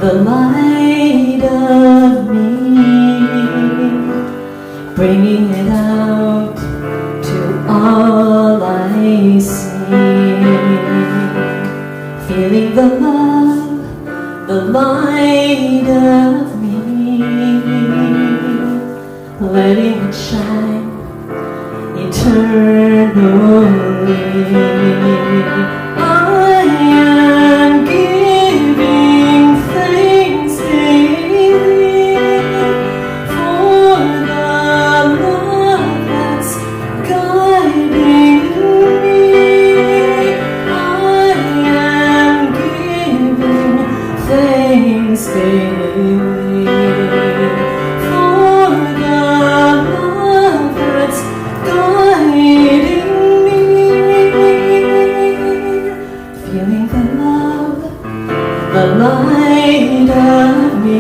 the light of me, bringing it out to all I see. Feeling the love, the light of me, letting it shine eternally. I am giving thanks daily for the love that's guiding me. I am giving thanks daily for the love that's guiding me. Feeling the love, the light of me,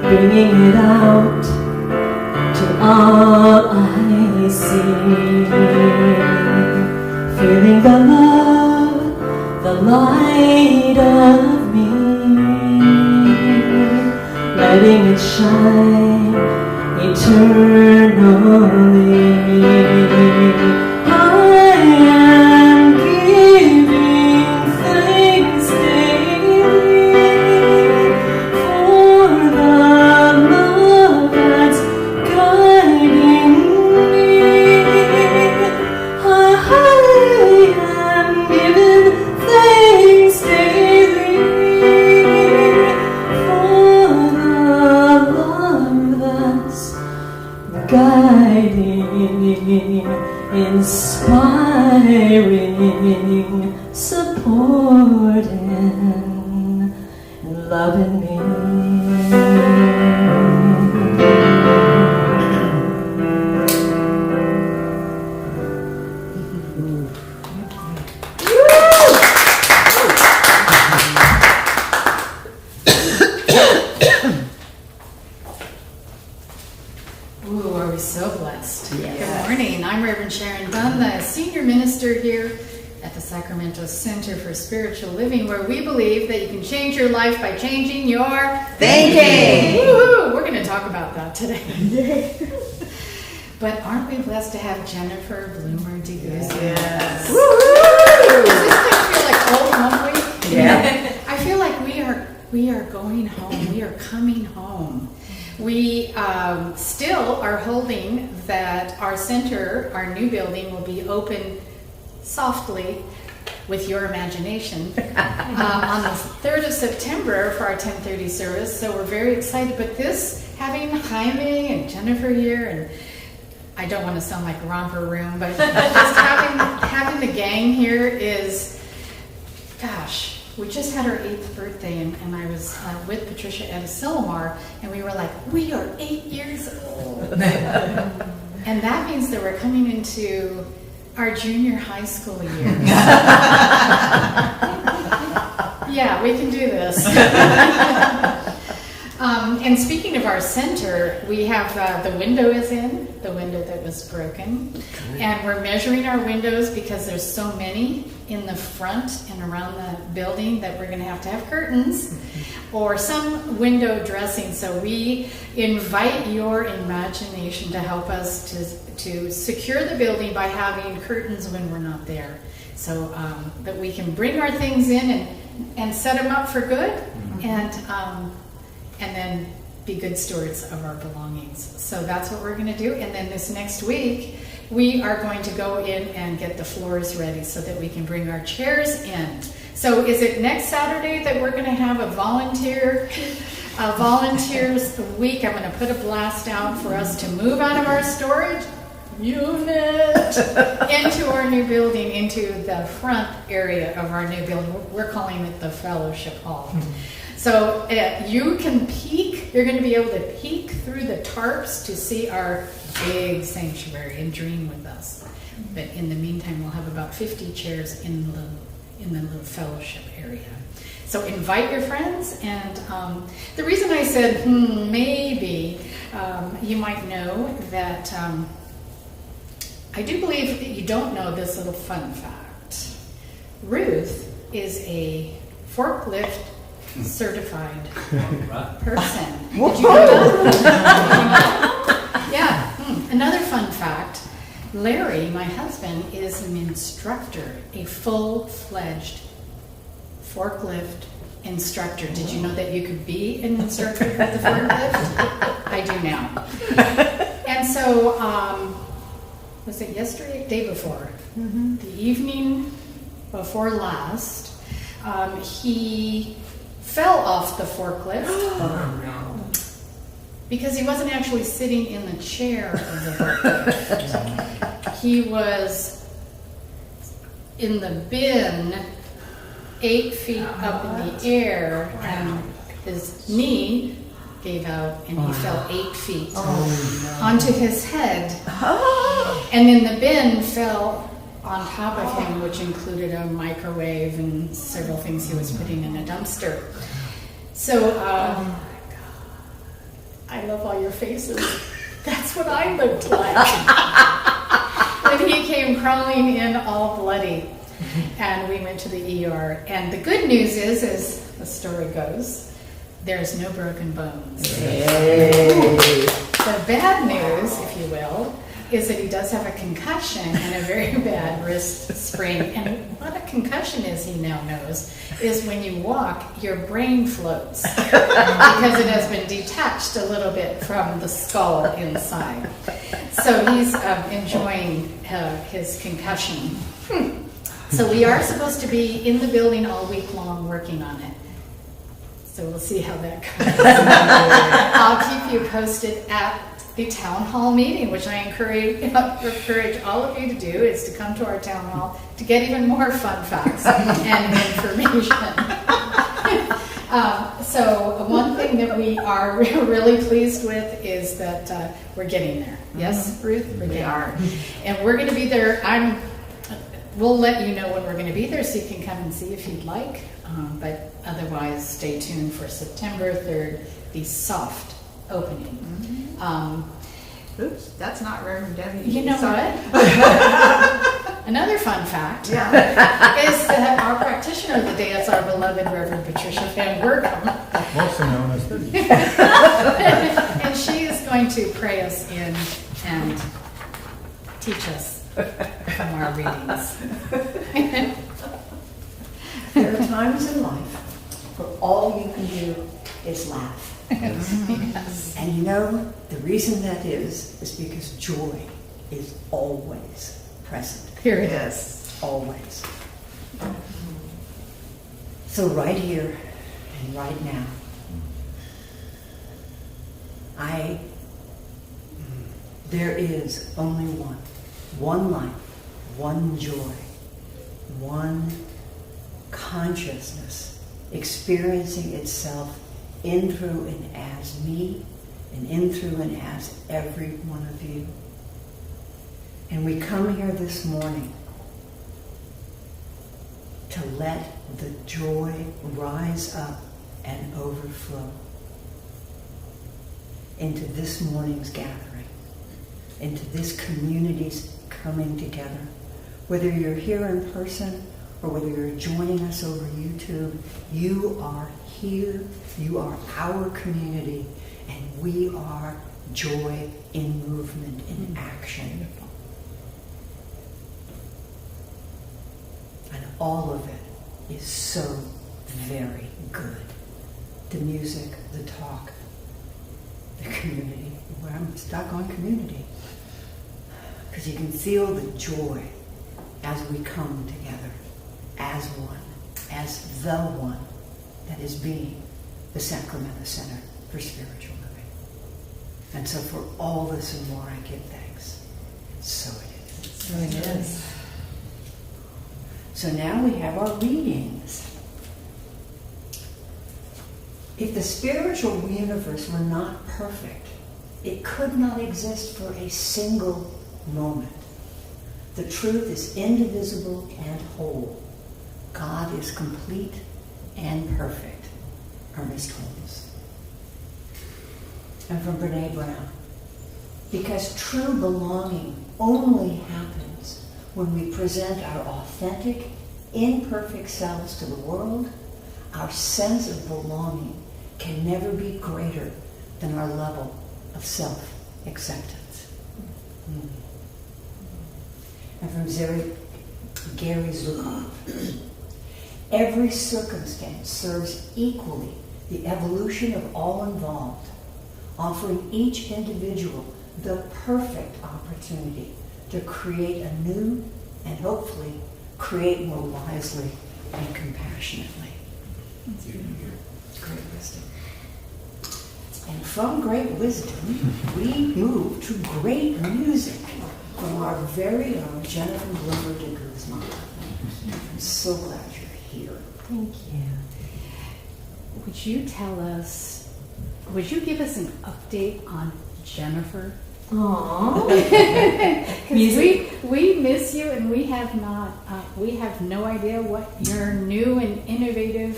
bringing it out to all I see. Feeling the love, the light of me, letting it shine eternally. I am giving thanks daily for the love that's guiding me. I am giving thanks daily for the love that's guiding, inspiring, supporting, loving me. Ooh, are we so blessed? Yes. Good morning. I'm Reverend Sharon Dunn, the senior minister here at the Sacramento Center for Spiritual Living, where we believe that you can change your life by changing your Thinking. Woohoo! We're going to talk about that today. But aren't we blessed to have Jennifer Bloomer DeGuzzi? Yes. Does this feel like old home week? Yeah. I feel like we are going home. We are coming home. We still are holding that our center, our new building, will be open softly with your imagination on the 3rd of September for our 10:30 service. So we're very excited. But this, having Jaime and Jennifer here, and I don't want to sound like a romper room, but just having the gang here is, gosh. We just had our 8th birthday, and I was with Patricia at Asilomar, and we were like, we are 8 years old. And that means that we're coming into our junior high school years. Yeah, we can do this. And speaking of our center, we have the window is in, the window that was broken. And we're measuring our windows because there's so many in the front and around the building that we're going to have curtains or some window dressing. So we invite your imagination to help us to secure the building by having curtains when we're not there. So that we can bring our things in and set them up for good and then be good stewards of our belongings. So that's what we're going to do. And then this next week, we are going to go in and get the floors ready so that we can bring our chairs in. So is it next Saturday that we're going to have a volunteers week? I'm going to put a blast out for us to move out of our storage unit into our new building, into the front area of our new building. We're calling it the Fellowship Hall. So you can peek, you're going to be able to peek through the tarps to see our big sanctuary and dream with us. But in the meantime, we'll have about 50 chairs in the little fellowship area. So invite your friends. And the reason I said, maybe, you might know that I do believe that you don't know this little fun fact. Ruth is a forklift certified person. Did Whoa. you know that? Yeah. Another fun fact, Larry, my husband, is an instructor, a full-fledged forklift instructor. Did you know that you could be an instructor for the forklift? I do now. And so, was it yesterday? Day before. The evening before last, he fell off the forklift. Oh, no. Because he wasn't actually sitting in the chair of the forklift. He was in the bin 8 feet up in the air, and his knee gave out and he fell 8 feet onto his head. And then the bin fell on top of him, which included a microwave and several things he was putting in a dumpster. So, I love all your faces. That's what I looked like. When he came crawling in all bloody. And we went to the ER. And the good news is, as the story goes, there's no broken bones. Yay. The bad news, if you will, is that he does have a concussion and a very bad wrist sprain. And what a concussion is, he now knows, is when you walk, your brain floats because it has been detached a little bit from the skull inside. So he's enjoying his concussion. So we are supposed to be in the building all week long working on it. So we'll see how that goes. I'll keep you posted at the town hall meeting, which I encourage all of you to do, is to come to our town hall to get even more fun facts and information. So one thing that we are really pleased with is that we're getting there. Yes, Ruth? We are. And we're going to be there. We'll let you know when we're going to be there so you can come and see if you'd like. But otherwise, stay tuned for September 3rd, the soft opening. Oops, that's not Reverend Debbie. You know Sorry. what? Another fun fact Yeah. is that our practitioner of the day is our beloved Reverend Patricia Van Workham. Also known as Hoodie. And she is going to pray us in and teach us from our readings. There are times in life where all you can do is laugh. Yes. And you know, the reason that is because joy is always present. Here it is. Yes. Always. So right here and right now, there is only one life, one joy, one consciousness experiencing itself in, through, and as me, and in, through, and as every one of you. And we come here this morning to let the joy rise up and overflow into this morning's gathering, into this community's coming together. Whether you're here in person or whether you're joining us over YouTube, you are here, you are our community, and we are joy in movement, in action. And all of it is so very good. The music, the talk, the community. Well, I'm stuck on community. Because you can feel the joy as we come together as one, as the one that is being the Sacramento Center for Spiritual Living. And so for all this and more, I give thanks. So it is. So it is. So now we have our readings. If the spiritual universe were not perfect, it could not exist for a single moment. The truth is indivisible and whole. God is complete and perfect. Ernest Holmes. And from Brene Brown. Because true belonging only happens when we present our authentic, imperfect selves to the world, Our sense of belonging can never be greater than our level of self-acceptance. And from Gary Zukov, every circumstance serves equally the evolution of all involved, offering each individual the perfect opportunity to create anew and hopefully create more wisely and compassionately. Great wisdom. And from great wisdom, we move to great music from our very own Jennifer Bloomer de Guzman. I'm so glad you're here. Thank you. Would you give us an update on Jennifer? Aww. we miss you, and we have no idea what your new and innovative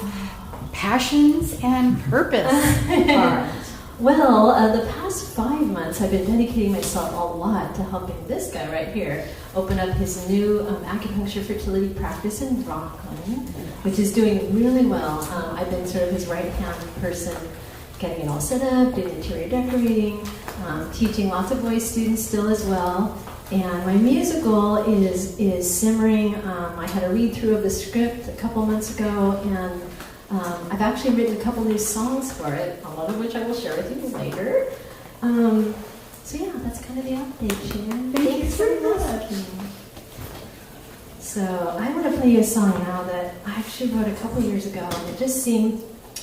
passions and purpose are. Well, the past 5 months I've been dedicating myself a lot to helping this guy right here open up his new acupuncture fertility practice in Rockland, which is doing really well. I've been sort of his right-hand person, getting it all set up, doing interior decorating, teaching lots of voice students still as well. And my musical is simmering. I had a read-through of the script a couple months ago, and I've actually written a couple new songs for it, a lot of which I will share with you later. So yeah, that's kind of the update, Sharon. Thanks for asking. So I want to play you a song now that I actually wrote a couple years ago, and it just seemed,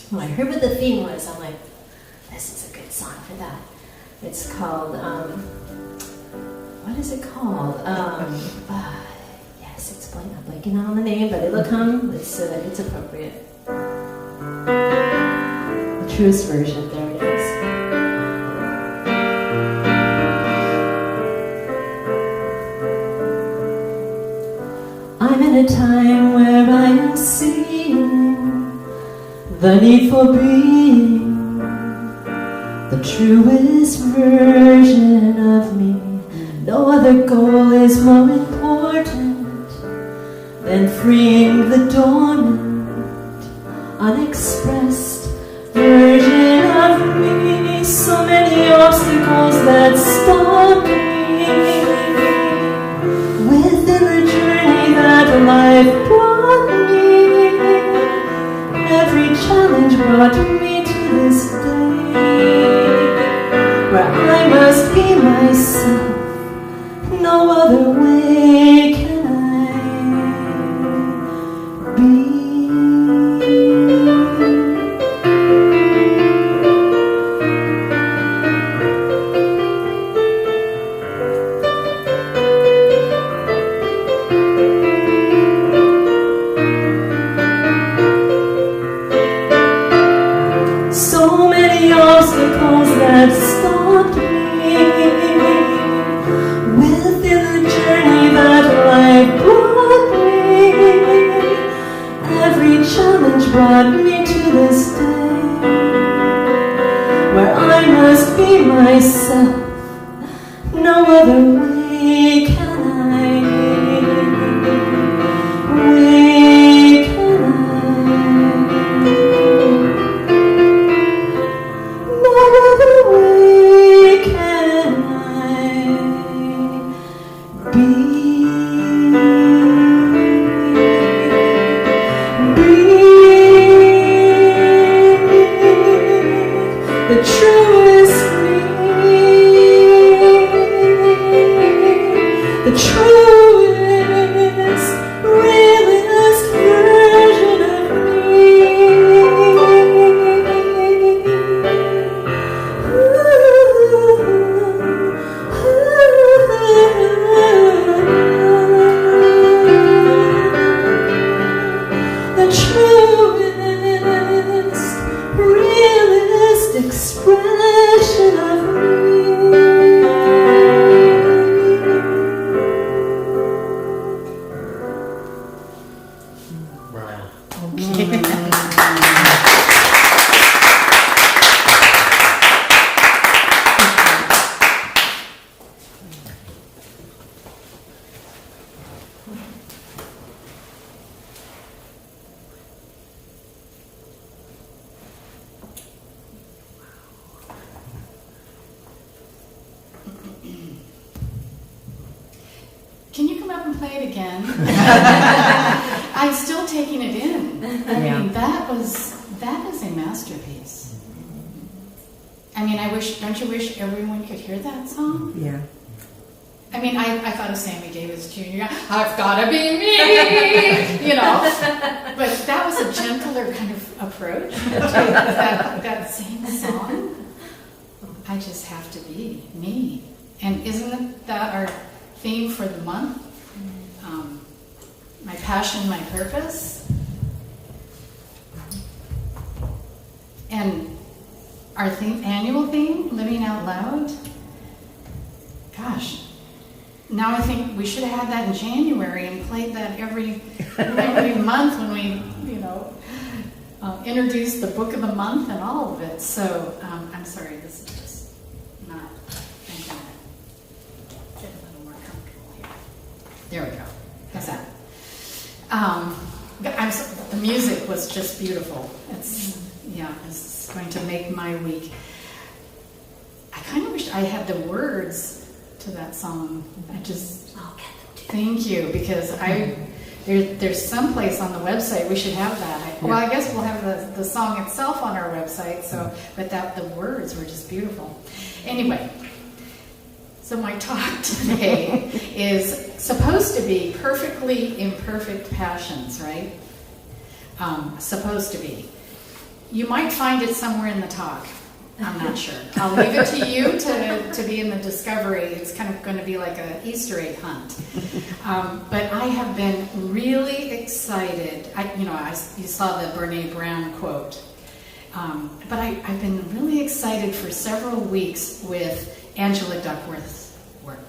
when I heard what the theme was, I'm like, this is a good song for that. It's called, what is it called? Yes, it's blank. I'm blanking on the name, but it'll come. It's appropriate. The truest version, there it is. I'm in a time where I am seeing the need for being the truest version of me. No other goal is more important than freeing the dormant, unexpressed version of me. So many obstacles that stop me within the journey that life brought me. Every challenge brought me to this day where I must be myself. No other way can I be. So many obstacles that stopped me within the journey that life brought me. Every challenge brought me to this day where I must be myself. No other way can I No other way can I be. The truest me, the truest, realest version of the truest, realist expression of me. play it again. I'm still taking it in. I mean, that is a masterpiece. I mean, don't you wish everyone could hear that song? Yeah. I mean, I thought of Sammy Davis Jr. I've got to be me, you know. But that was a gentler kind of approach to that same song. I just have to be me. And isn't that our theme for the month? My passion, my purpose. And our annual theme, Living Out Loud. Gosh. Now I think we should have had that in January and played that every month when we, introduced the book of the month and all of it. So I'm sorry, this is just not. I'm gonna get a little more comfortable here. There we go. How's that? The music was just beautiful. It's going to make my week. I kind of wish I had the words to that song. I'll get them too. Thank you, because there's some place on the website we should have that. Well, I guess we'll have the song itself on our website. So, but the words were just beautiful. Anyway, so my talk today is supposed to be perfectly imperfect passions, right? Supposed to be. You might find it somewhere in the talk. I'm not sure. I'll leave it to you to be in the discovery. It's kind of going to be like an Easter egg hunt. But I have been really excited. You saw the Brene Brown quote. But I've been really excited for several weeks with Angela Duckworth's work.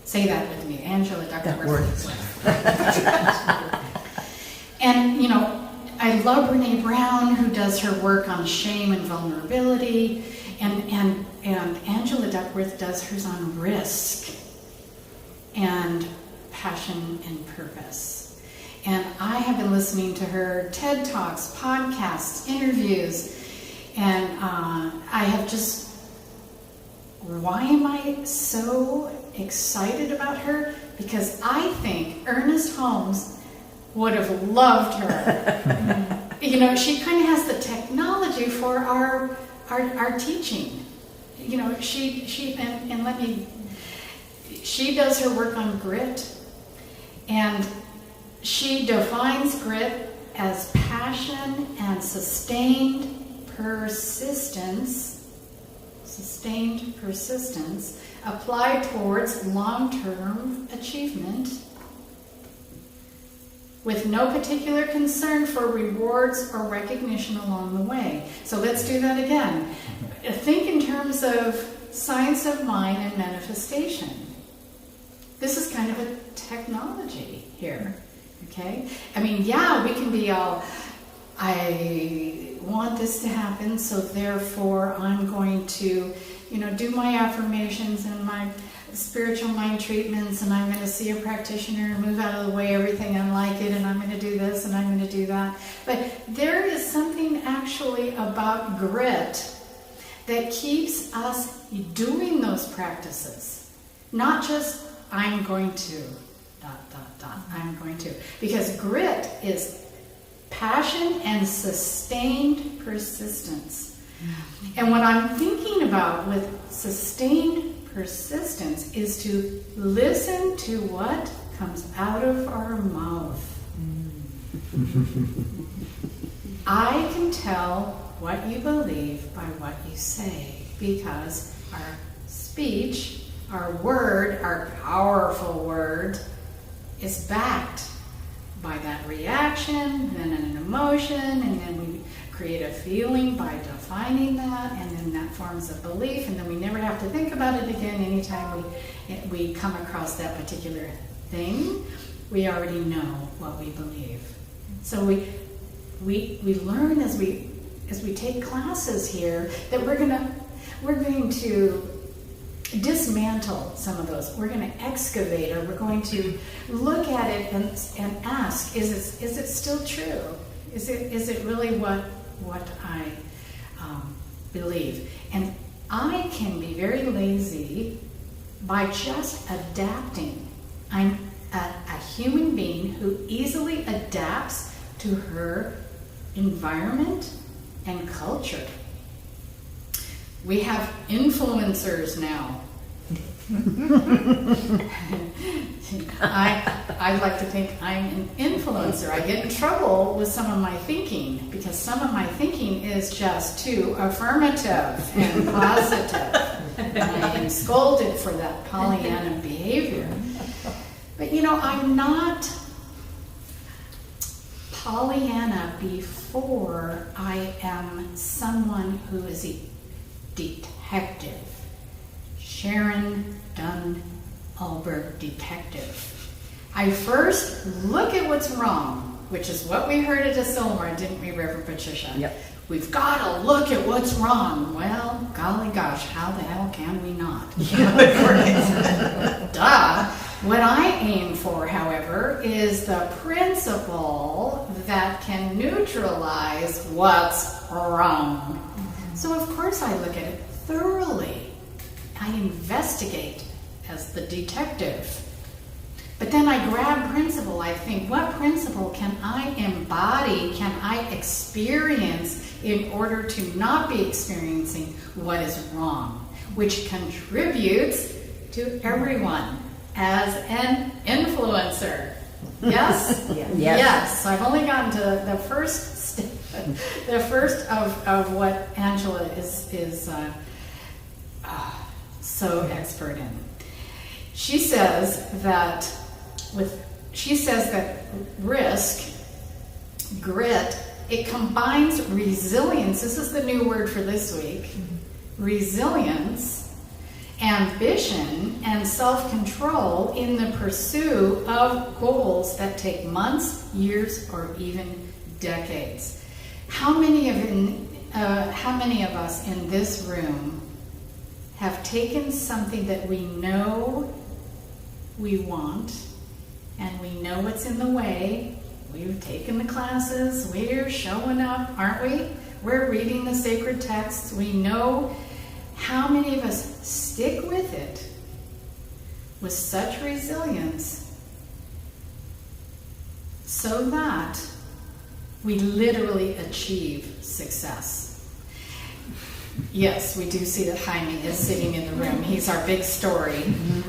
Say that with me, Angela Duckworth's work. And, I love Brene Brown, who does her work on shame and vulnerability, and Angela Duckworth does hers on risk and passion and purpose. And I have been listening to her TED Talks, podcasts, interviews, and I have just, why am I so excited about her? Because I think Ernest Holmes would have loved her. She kind of has the technology for our teaching. She does her work on grit, and she defines grit as passion and sustained persistence applied towards long-term achievement, with no particular concern for rewards or recognition along the way. So let's do that again. Think in terms of science of mind and manifestation. This is kind of a technology here, okay? I mean, we can be all, I want this to happen, so therefore I'm going to, do my affirmations and my spiritual mind treatments, and I'm going to see a practitioner and move out of the way everything unlike it, and I'm going to do this and I'm going to do that. But there is something actually about grit that keeps us doing those practices. Not just, I'm going to, ... I'm going to. Because grit is passion and sustained persistence. And what I'm thinking about with sustained persistence is to listen to what comes out of our mouth. I can tell what you believe by what you say, because our speech, our word, our powerful word, is backed by that reaction, then an emotion, and then we create a feeling by defining that, and then that forms a belief, and then we never have to think about it again. Anytime we come across that particular thing, we already know what we believe. So we learn as we take classes here that we're going to dismantle some of those. We're going to excavate, or we're going to look at it and ask, is it still true? Is it really what I believe? And I can be very lazy by just adapting. a human being who easily adapts to her environment and culture. We have influencers now. I like to think I'm an influencer. I get in trouble with some of my thinking because some of my thinking is just too affirmative and positive. And I am scolded for that Pollyanna behavior. But I'm not Pollyanna before I am someone who is a detective. Sharon Dunn-Alberg detective. I first look at what's wrong, which is what we heard at Asilmar, didn't we, Reverend Patricia? Yep. We've got to look at what's wrong. Well, golly gosh, how the hell can we not? Duh. What I aim for, however, is the principle that can neutralize what's wrong. So, of course, I look at it thoroughly. I investigate as the detective. But then I grab principle. I think, what principle can I embody, can I experience in order to not be experiencing what is wrong, which contributes to everyone as an influencer. Yes? Yes. So I've only gotten to the first the first of what Angela is so expert in. She says that grit, it combines resilience. This is the new word for this week. Mm-hmm. Resilience, ambition, and self-control in the pursuit of goals that take months, years, or even decades. How many of us in this room have taken something that we know we want, and we know what's in the way? We've taken the classes, we're showing up, aren't we? We're reading the sacred texts, we know. How many of us stick with it with such resilience so that we literally achieve success? Yes, we do see that Jaime is sitting in the room. He's our big story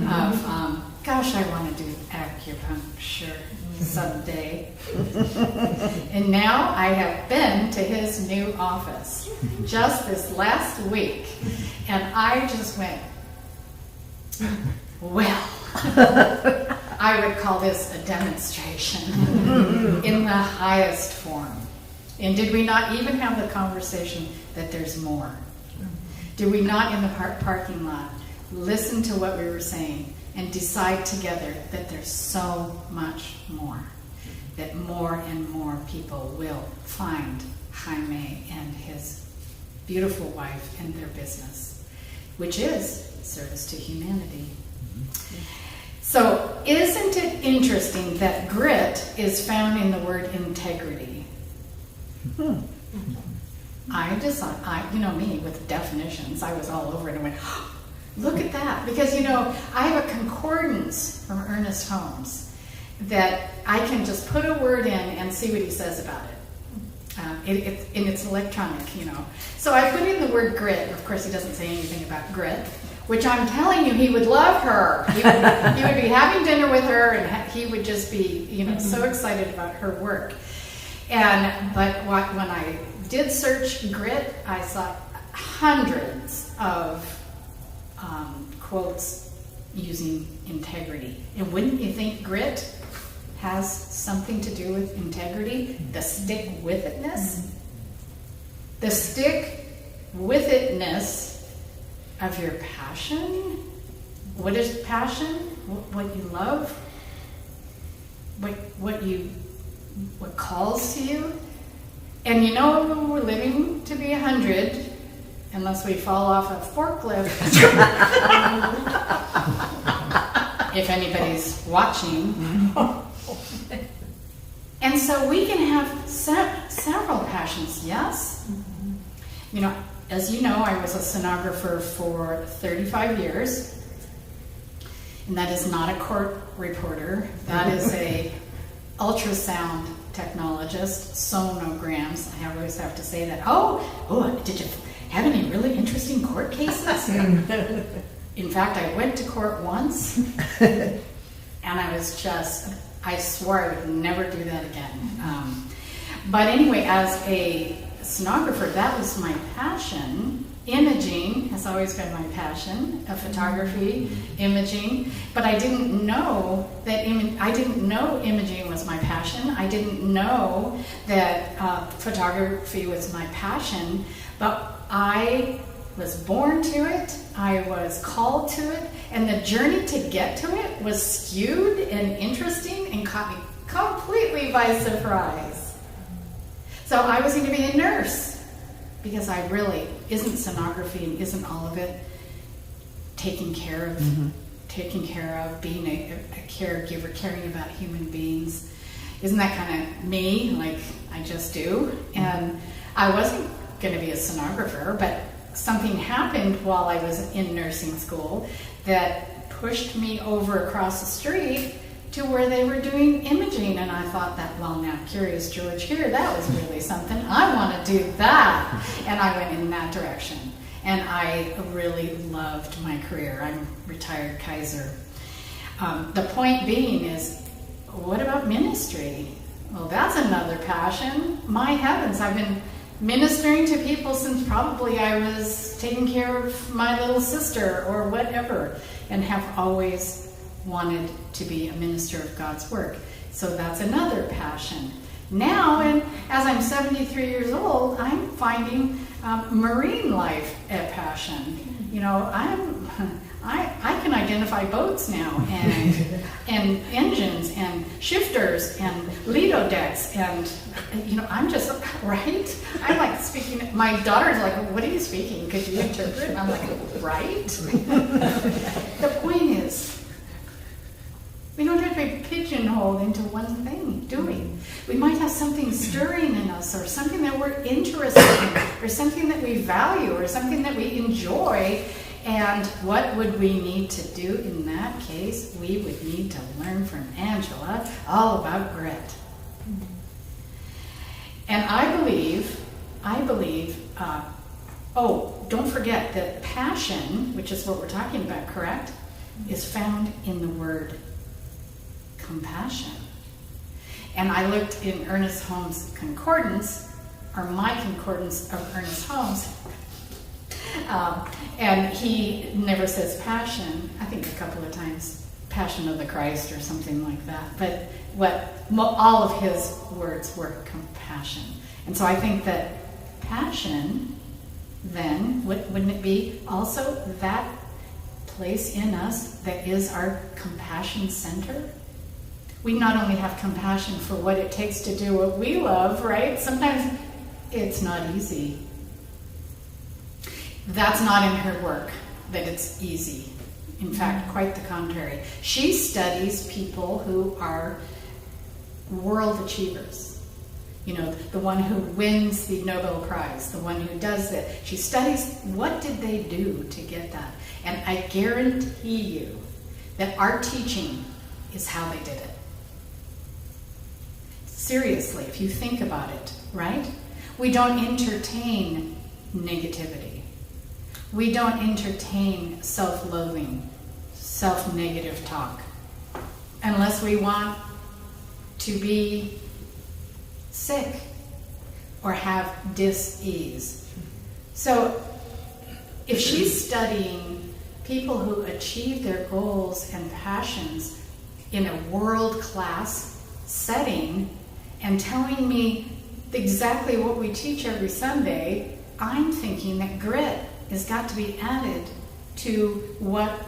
of, gosh, I want to do acupuncture someday. And now I have been to his new office just this last week, and I just went, well, I would call this a demonstration in the highest form. And did we not even have the conversation that there's more? Did we not in the parking lot listen to what we were saying and decide together that there's so much more, that more and more people will find Jaime and his beautiful wife and their business, which is service to humanity. So isn't it interesting that grit is found in the word integrity? You know me with definitions, I was all over it and went, oh, look at that. Because, I have a concordance from Ernest Holmes that I can just put a word in and see what he says about it. And it's electronic, So I put in the word grit. Of course, he doesn't say anything about grit, which I'm telling you, he would love her. He would be having dinner with her, and he would just be, so excited about her work. But when I did search grit, I saw hundreds of quotes using integrity. And wouldn't you think grit has something to do with integrity? The stick-with-itness? The stick-with-itness of your passion? What is passion? What you love? What calls to you? And we're living to be 100 unless we fall off a forklift. If anybody's watching. And so we can have several passions, yes? As you know, I was a stenographer for 35 years. And that is not a court reporter. That is a ultrasound technologist, sonograms. I always have to say that. Oh, did you have any really interesting court cases? In fact, I went to court once, and I swore I would never do that again. But anyway, as a sonographer, that was my passion. Imaging has always been my passion, photography, imaging. But I didn't know that imaging was my passion. I didn't know that photography was my passion. But I was born to it. I was called to it, and the journey to get to it was skewed and interesting and caught me completely by surprise. So I was going to be a nurse, because I really isn't sonography and isn't all of it taking care of being a caregiver, caring about human beings. Isn't that kind of me? Like, I just do. And I wasn't going to be a sonographer, but something happened while I was in nursing school that pushed me over across the street to where they were doing imaging, and I thought that, well, now Curious George here, that was really something. I want to do that. And I went in that direction. And I really loved my career. I'm retired Kaiser. The point being is, what about ministry? Well, that's another passion. My heavens, I've been ministering to people since probably I was taking care of my little sister or whatever, and have always wanted to be a minister of God's work. So that's another passion. Now, and as I'm 73 years old, I'm finding marine life a passion. You know, I can identify boats now, and engines and shifters and Lido decks, and I'm just right. I like speaking. My daughter's like, "What are you speaking? Could you interpret?" And I'm like, "Right." The point is, we don't have to be pigeonholed into one thing, do we? We might have something stirring in us, or something that we're interested in, or something that we value, or something that we enjoy. And what would we need to do in that case? We would need to learn from Angela all about grit. And I believe, don't forget that passion, which is what we're talking about, correct, is found in the word compassion. And I looked in Ernest Holmes' concordance, or my concordance of Ernest Holmes, and he never says passion. I think a couple of times, Passion of the Christ or something like that. But all of his words were compassion. And so I think that passion, then, wouldn't it be also that place in us that is our compassion center? We not only have compassion for what it takes to do what we love, right? Sometimes it's not easy. That's not in her work, that it's easy. In fact, quite the contrary. She studies people who are world achievers. You know, the one who wins the Nobel Prize, the one who does that. She studies what did they do to get that. And I guarantee you that our teaching is how they did it. Seriously, if you think about it, right? We don't entertain negativity. We don't entertain self-loathing, self-negative talk, unless we want to be sick or have dis-ease. So if she's studying people who achieve their goals and passions in a world-class setting and telling me exactly what we teach every Sunday, I'm thinking that grit has got to be added to what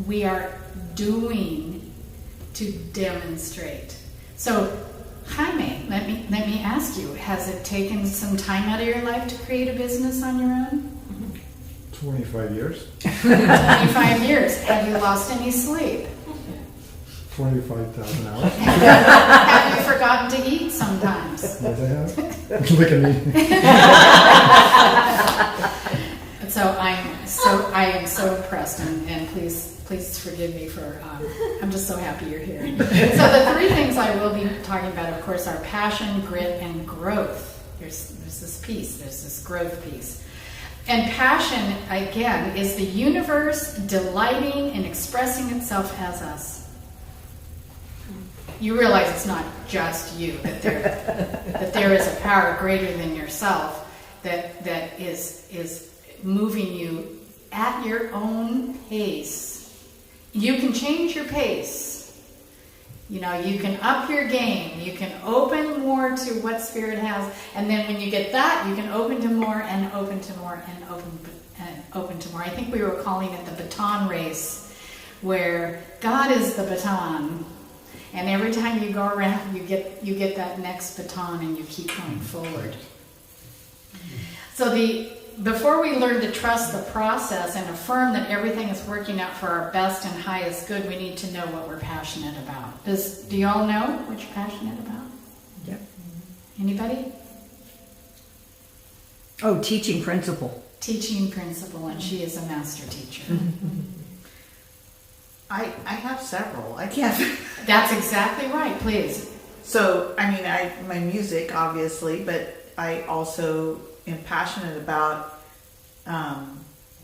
we are doing to demonstrate. So, Jaime, let me ask you, has it taken some time out of your life to create a business on your own? 25 years. 25 years. Have you lost any sleep? 25,000 hours. Have you forgotten to eat sometimes? Yes, I have. Look at me. so I am so impressed, and please forgive me for. I'm just so happy you're here. So the three things I will be talking about, of course, are passion, grit, and growth. There's this piece. There's this growth piece. And passion, again, is the universe delighting in expressing itself as us. You realize it's not just you, that there is a power greater than yourself that is moving you at your own pace. You can change your pace. You know, you can up your game. You can open more to what Spirit has, and then when you get that, you can open to more and open to more and open to more. I think we were calling it the baton race, where God is the baton. And every time you go around, you get that next baton, and you keep going forward. So before we learn to trust the process and affirm that everything is working out for our best and highest good, we need to know what we're passionate about. Do you all know what you're passionate about? Yep. Anybody? Oh, teaching principle. Teaching principle, and she is a master teacher. I have several. I can't. That's exactly right. Please. So, I mean, my music, obviously, but I also am passionate about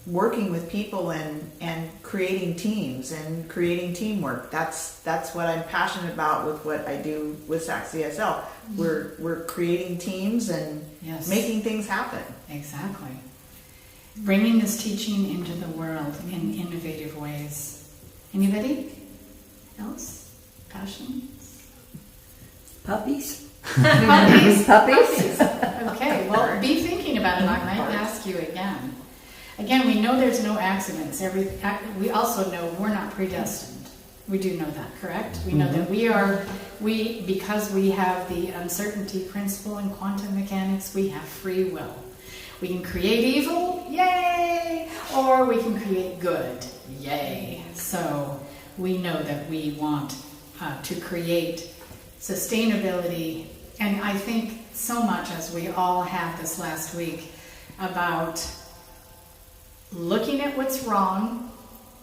working with people and creating teams and creating teamwork. That's what I'm passionate about with what I do with Sac CSL. We're creating teams and making things happen. Exactly. Bringing this teaching into the world in innovative ways. Anybody else? Passions? Puppies? Puppies? Puppies? Okay, well, be thinking about it. I might ask you again. Again, we know there's no accidents. We also know we're not predestined. We do know that, correct? We know that because we have the uncertainty principle in quantum mechanics, we have free will. We can create evil, yay! Or we can create good, yay! So we know that we want to create sustainability, and I think so much, as we all have this last week, about looking at what's wrong,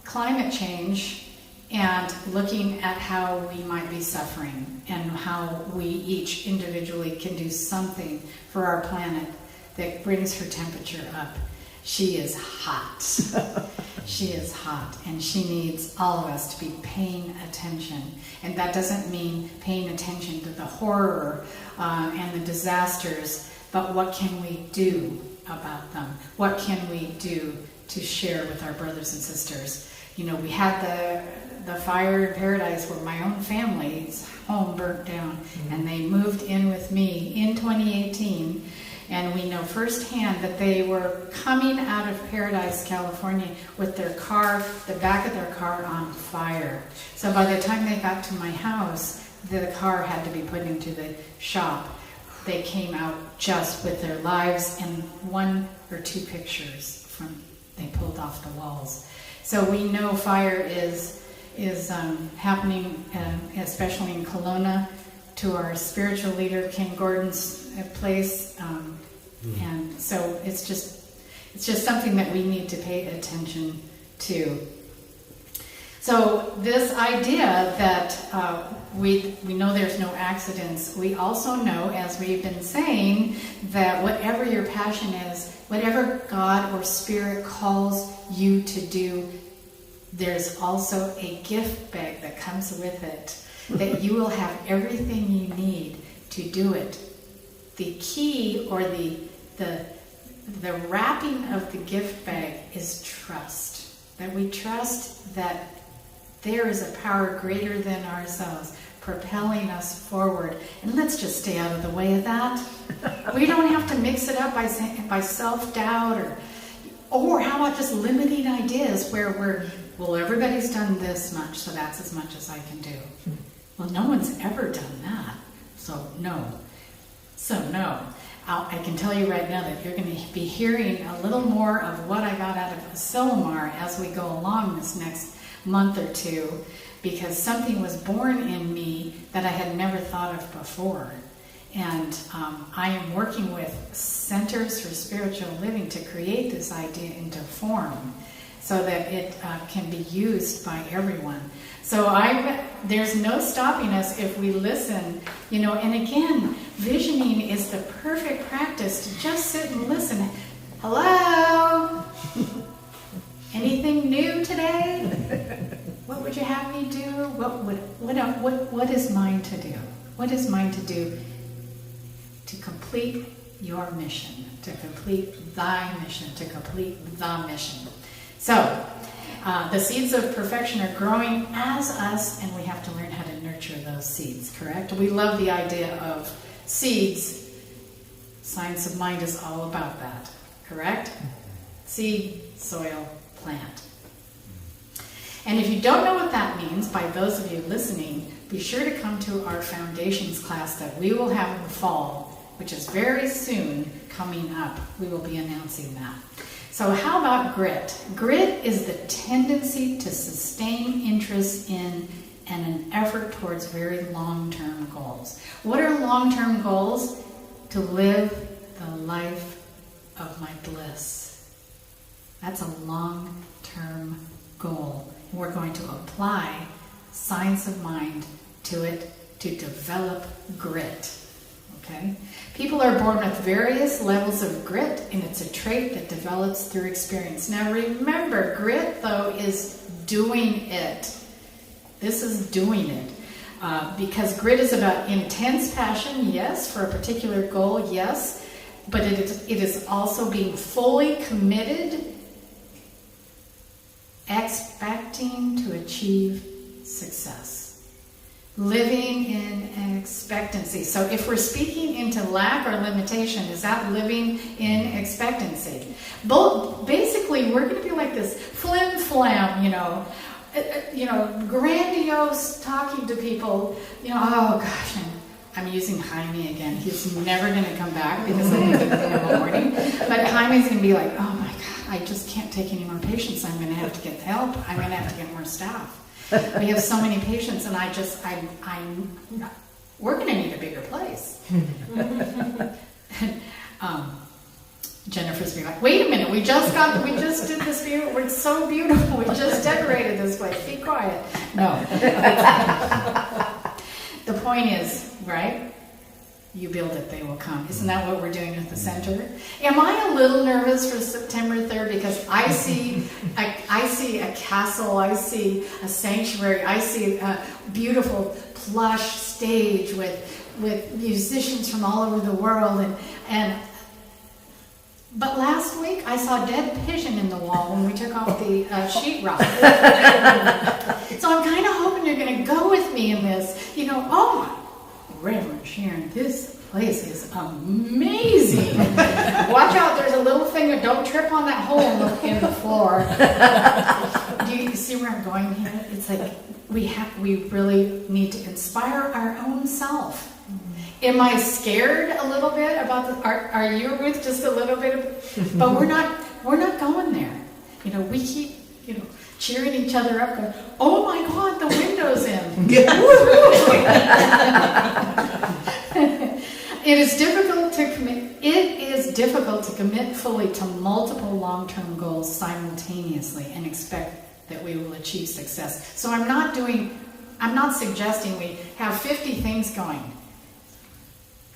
climate change, and looking at how we might be suffering and how we each individually can do something for our planet that brings her temperature up. She is hot. She is hot, and she needs all of us to be paying attention. And that doesn't mean paying attention to the horror and the disasters, but what can we do about them? What can we do to share with our brothers and sisters? You know, we had the fire in Paradise where my own family's home burnt down, and they moved in with me in 2018. And we know firsthand that they were coming out of Paradise, California, with their car, the back of their car on fire. So by the time they got to my house, the car had to be put into the shop. They came out just with their lives and 1 or 2 pictures they pulled off the walls. So we know fire is happening, especially in Kelowna, to our spiritual leader King Gordon's place, and so it's just something that we need to pay attention to. So this idea that we know there's no accidents, we also know, as we've been saying, that whatever your passion is, whatever God or Spirit calls you to do, there's also a gift bag that comes with it, that you will have everything you need to do it. The key, or the wrapping of the gift bag, is trust. That we trust that there is a power greater than ourselves propelling us forward. And let's just stay out of the way of that. We don't have to mix it up by self-doubt or how about just limiting ideas where everybody's done this much, so that's as much as I can do. Well, no one's ever done that, so no. I can tell you right now that you're going to be hearing a little more of what I got out of Silmar as we go along this next month or two, because something was born in me that I had never thought of before. And I am working with Centers for Spiritual Living to create this idea into form so that it can be used by everyone. So there's no stopping us if we listen, and again, visioning is the perfect practice to just sit and listen. Hello? Anything new today? What would you have me do? What is mine to do? What is mine to do to complete your mission, to complete thy mission, to complete the mission? So, the seeds of perfection are growing as us, and we have to learn how to nurture those seeds, correct? We love the idea of seeds. Science of Mind is all about that, correct? Seed, soil, plant. And if you don't know what that means, by those of you listening, be sure to come to our foundations class that we will have in the fall, which is very soon coming up. We will be announcing that. So how about grit? Grit is the tendency to sustain interest in and an effort towards very long-term goals. What are long-term goals? To live the life of my bliss. That's a long-term goal. We're going to apply science of mind to it to develop grit. Okay? People are born with various levels of grit, and it's a trait that develops through experience. Now remember, grit, though, is doing it. This is doing it. Because grit is about intense passion, yes, for a particular goal, yes, but it is also being fully committed, expecting to achieve success. Living in expectancy. So if we're speaking into lack or limitation, is that living in expectancy? Basically, we're going to be like this flim-flam, grandiose talking to people, oh gosh, I'm using Jaime again. He's never going to come back because I need him in the morning. But Jaime's going to be like, oh my God, I just can't take any more patients. I'm going to have to get help. I'm going to have to get more staff. We have so many patients, and we're going to need a bigger place. Jennifer's being like, wait a minute, we just did this view. We're so beautiful. We just decorated this place. Be quiet. No. The point is, right? You build it, they will come. Isn't that what we're doing with the center? Am I a little nervous for September 3rd? Because I see a castle, I see a sanctuary, I see a beautiful plush stage with musicians from all over the world. But last week I saw a dead pigeon in the wall when we took off the sheetrock. So I'm kind of hoping you're going to go with me in this. Oh, Reverend Sharon, this place is amazing. Watch out, there's a little thing, don't trip on that hole in the floor. Do you see where I'm going here? It's like we really need to inspire our own self. Am I scared a little bit about are you, Ruth, just a little bit? But we're not going there. We keep, cheering each other up, going, oh my God, the window's in. It is difficult to commit fully to multiple long-term goals simultaneously and expect that we will achieve success. So I'm not suggesting we have 50 things going.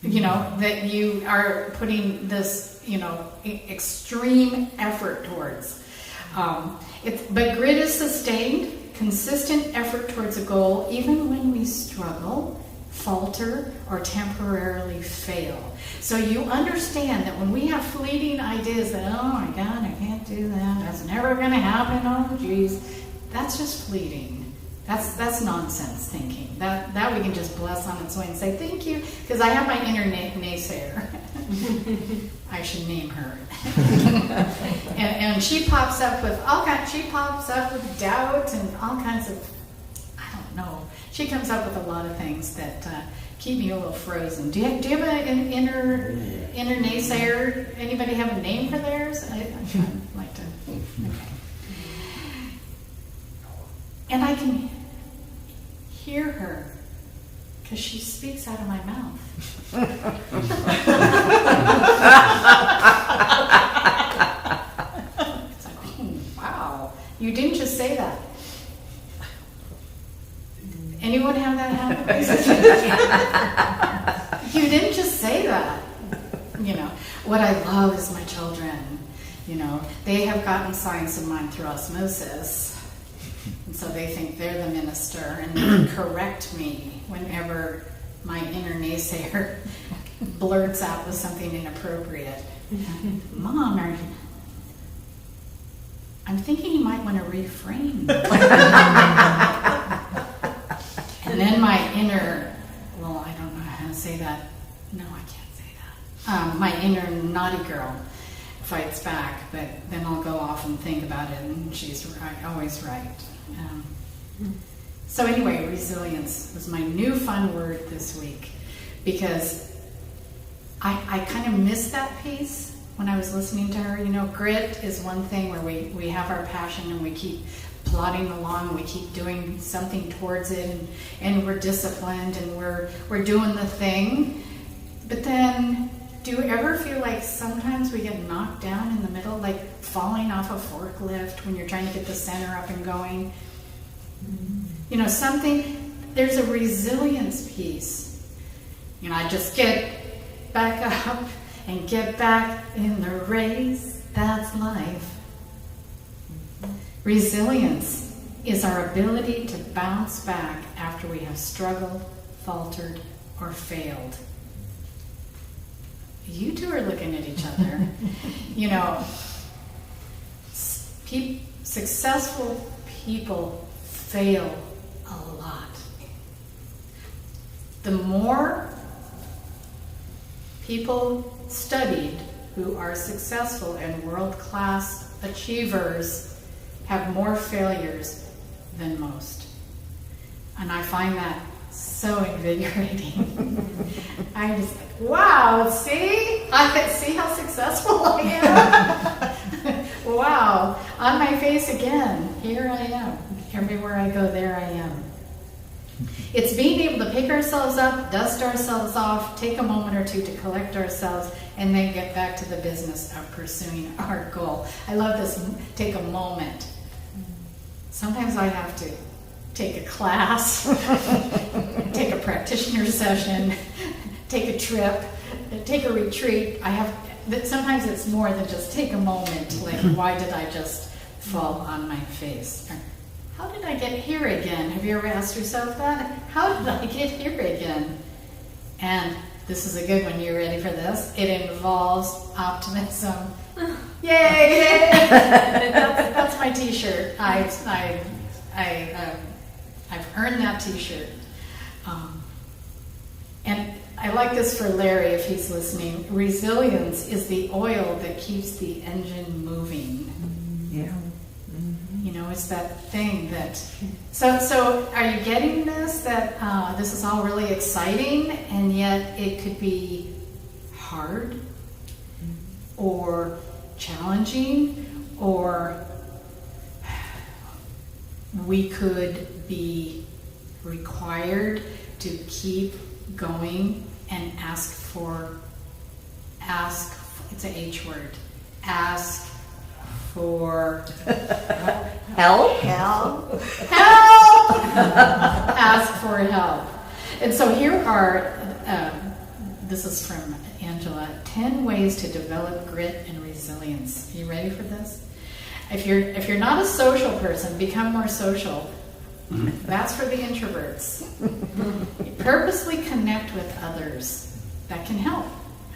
That you are putting this, extreme effort towards. But grit is sustained, consistent effort towards a goal, even when we struggle, falter, or temporarily fail. So you understand that when we have fleeting ideas that, oh my God, I can't do that, that's never going to happen, oh geez, that's just fleeting. That's nonsense thinking. That we can just bless on its way and say thank you, because I have my inner naysayer. I should name her. and she pops up with doubt and all kinds of, I don't know. She comes up with a lot of things that keep me a little frozen. Do you have an inner naysayer? Anybody have a name for theirs? I'd like to. Okay. And I can hear her Because she speaks out of my mouth. It's like, oh, wow, you didn't just say that. Anyone have that happen? You didn't just say that. You know, what I love is my children. You know, they have gotten signs of mine through osmosis. And so they think they're the minister and they can correct me whenever my inner naysayer blurts out with something inappropriate. Mom, I'm thinking you might want to reframe. And then my inner, well, I don't know how to say that. No, I can't say that. My inner naughty girl fights back, but then I'll go off and think about it, and she's always right. So anyway, resilience was my new fun word this week, because I kind of missed that piece when I was listening to her. You know, grit is one thing where we have our passion and we keep plodding along, we keep doing something towards it, and we're disciplined and we're doing the thing. But then, do you ever feel like sometimes we get knocked down in the middle, like falling off a forklift when you're trying to get the center up and going? You know, there's a resilience piece. You know, I just get back up and get back in the race. That's life. Resilience is our ability to bounce back after we have struggled, faltered, or failed. You two are looking at each other. You know, successful people fail a lot. The more people studied who are successful and world-class achievers have more failures than most. And I find that so invigorating. I'm just like, wow, see? I can see how successful I am. Wow, on my face again. Here I am. Everywhere I go, there I am. It's being able to pick ourselves up, dust ourselves off, take a moment or two to collect ourselves, and then get back to the business of pursuing our goal. I love this, take a moment. Sometimes I have to take a class, take a practitioner session, take a trip, take a retreat. Sometimes it's more than just take a moment, like, why did I just fall on my face? Or, how did I get here again? Have you ever asked yourself that? How did I get here again? And this is a good one. You ready for this? It involves optimism. Yay! That's my T-shirt. I've earned that T-shirt. And I like this for Larry if he's listening. Resilience is the oil that keeps the engine moving. Yeah. You know, it's that thing that... So are you getting this? That this is all really exciting, and yet it could be hard or challenging, or we could be required to keep going and ask, it's an H word, ask for Help. Ask for help. And so here are, this is from Angela, 10 ways to develop grit and resilience. You ready for this? If you're not a social person, become more social. That's for the introverts. Purposely connect with others. That can help.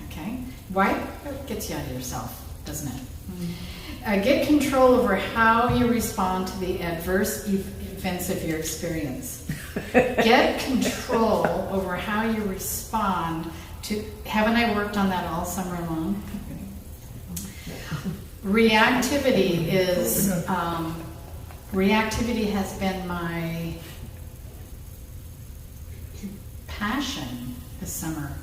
Okay? Why? It gets you out of yourself, doesn't it? Get control over how you respond to the adverse events of your experience. Get control over how you respond to... Haven't I worked on that all summer long? Reactivity is... reactivity has been my passion this summer.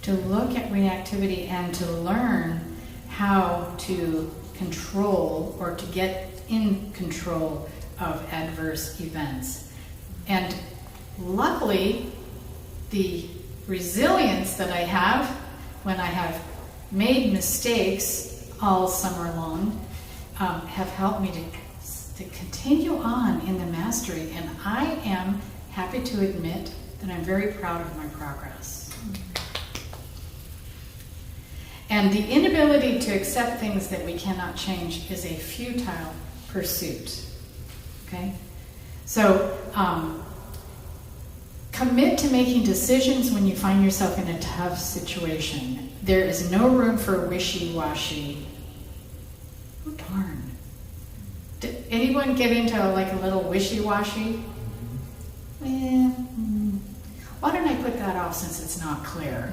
To look at reactivity and to learn how to control or to get in control of adverse events. And luckily, the resilience that I have when I have made mistakes all summer long have helped me to continue on in the mastery. And I am happy to admit that I'm very proud of my progress. And the inability to accept things that we cannot change is a futile pursuit. Okay? So, commit to making decisions when you find yourself in a tough situation. There is no room for wishy-washy. Oh, darn. Did anyone get into like a little wishy-washy? Why don't I put that off since it's not clear?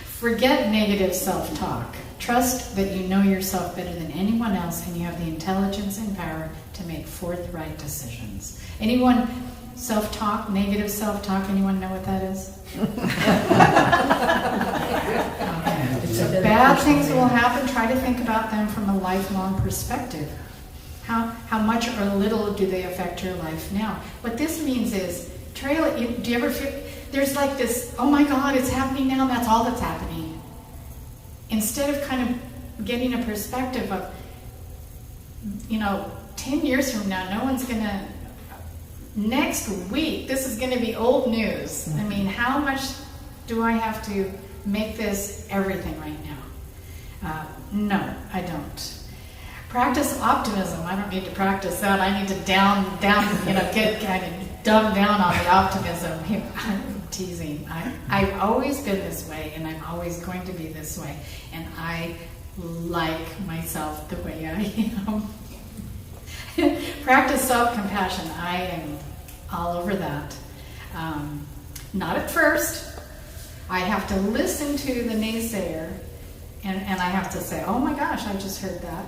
Forget negative self-talk. Trust that you know yourself better than anyone else and you have the intelligence and power to make forthright decisions. Anyone self-talk, negative self-talk, anyone know what that is? Okay. So bad things will happen. Try to think about them from a lifelong perspective. How much or little do they affect your life now? What this means is, do you ever feel, there's like this, oh my God, it's happening now, that's all that's happening. Instead of kind of getting a perspective of, 10 years from now, no one's going to, next week, this is going to be old news. I mean, how much do I have to make this everything right now? No, I don't. Practice optimism. I don't need to practice that. I need to get kind of dumb down on the optimism. I'm teasing. I've always been this way, and I'm always going to be this way. And I like myself the way I am. Practice self-compassion. I am all over that. Not at first. I have to listen to the naysayer, and I have to say, oh my gosh, I just heard that.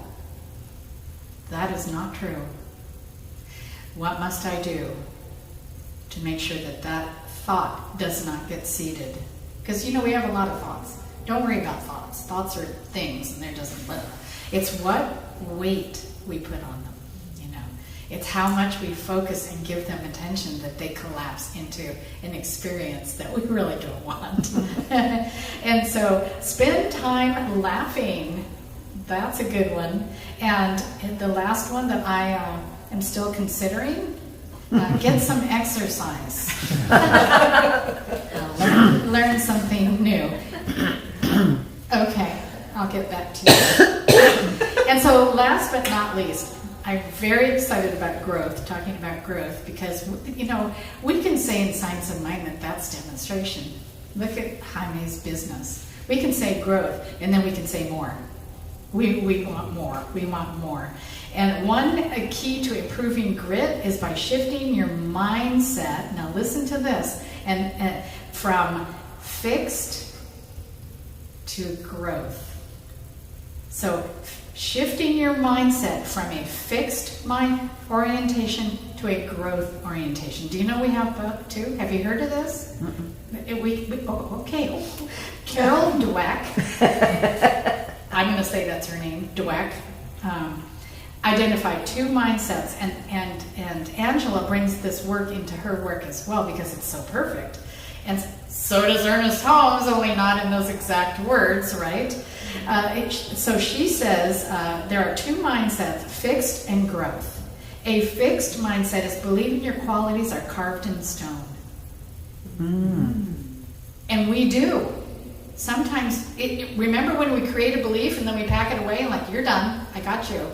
That is not true. What must I do to make sure that that thought does not get seeded? Because, we have a lot of thoughts. Don't worry about thoughts. Thoughts are things, and they're just, it's what weight we put on them. It's how much we focus and give them attention that they collapse into an experience that we really don't want. And so spend time laughing. That's a good one. And the last one that I am still considering, get some exercise. Learn something new. Okay, I'll get back to you. And so last but not least, I'm very excited about growth, talking about growth, because, we can say in Science of Mind that that's demonstration. Look at Jaime's business. We can say growth, and then we can say more. We want more. We want more. And one key to improving grit is by shifting your mindset. Now listen to this. And from fixed to growth. So shifting your mindset from a fixed mind orientation to a growth orientation. Do you know we have both too? Have you heard of this? Okay. Carol Dweck, I'm going to say that's her name, Dweck, identified two mindsets, and Angela brings this work into her work as well because it's so perfect. And so does Ernest Holmes, only not in those exact words, right? So she says there are two mindsets, fixed and growth. A fixed mindset is believing your qualities are carved in stone. And we do. Sometimes, remember when we create a belief and then we pack it away and like, you're done, I got you.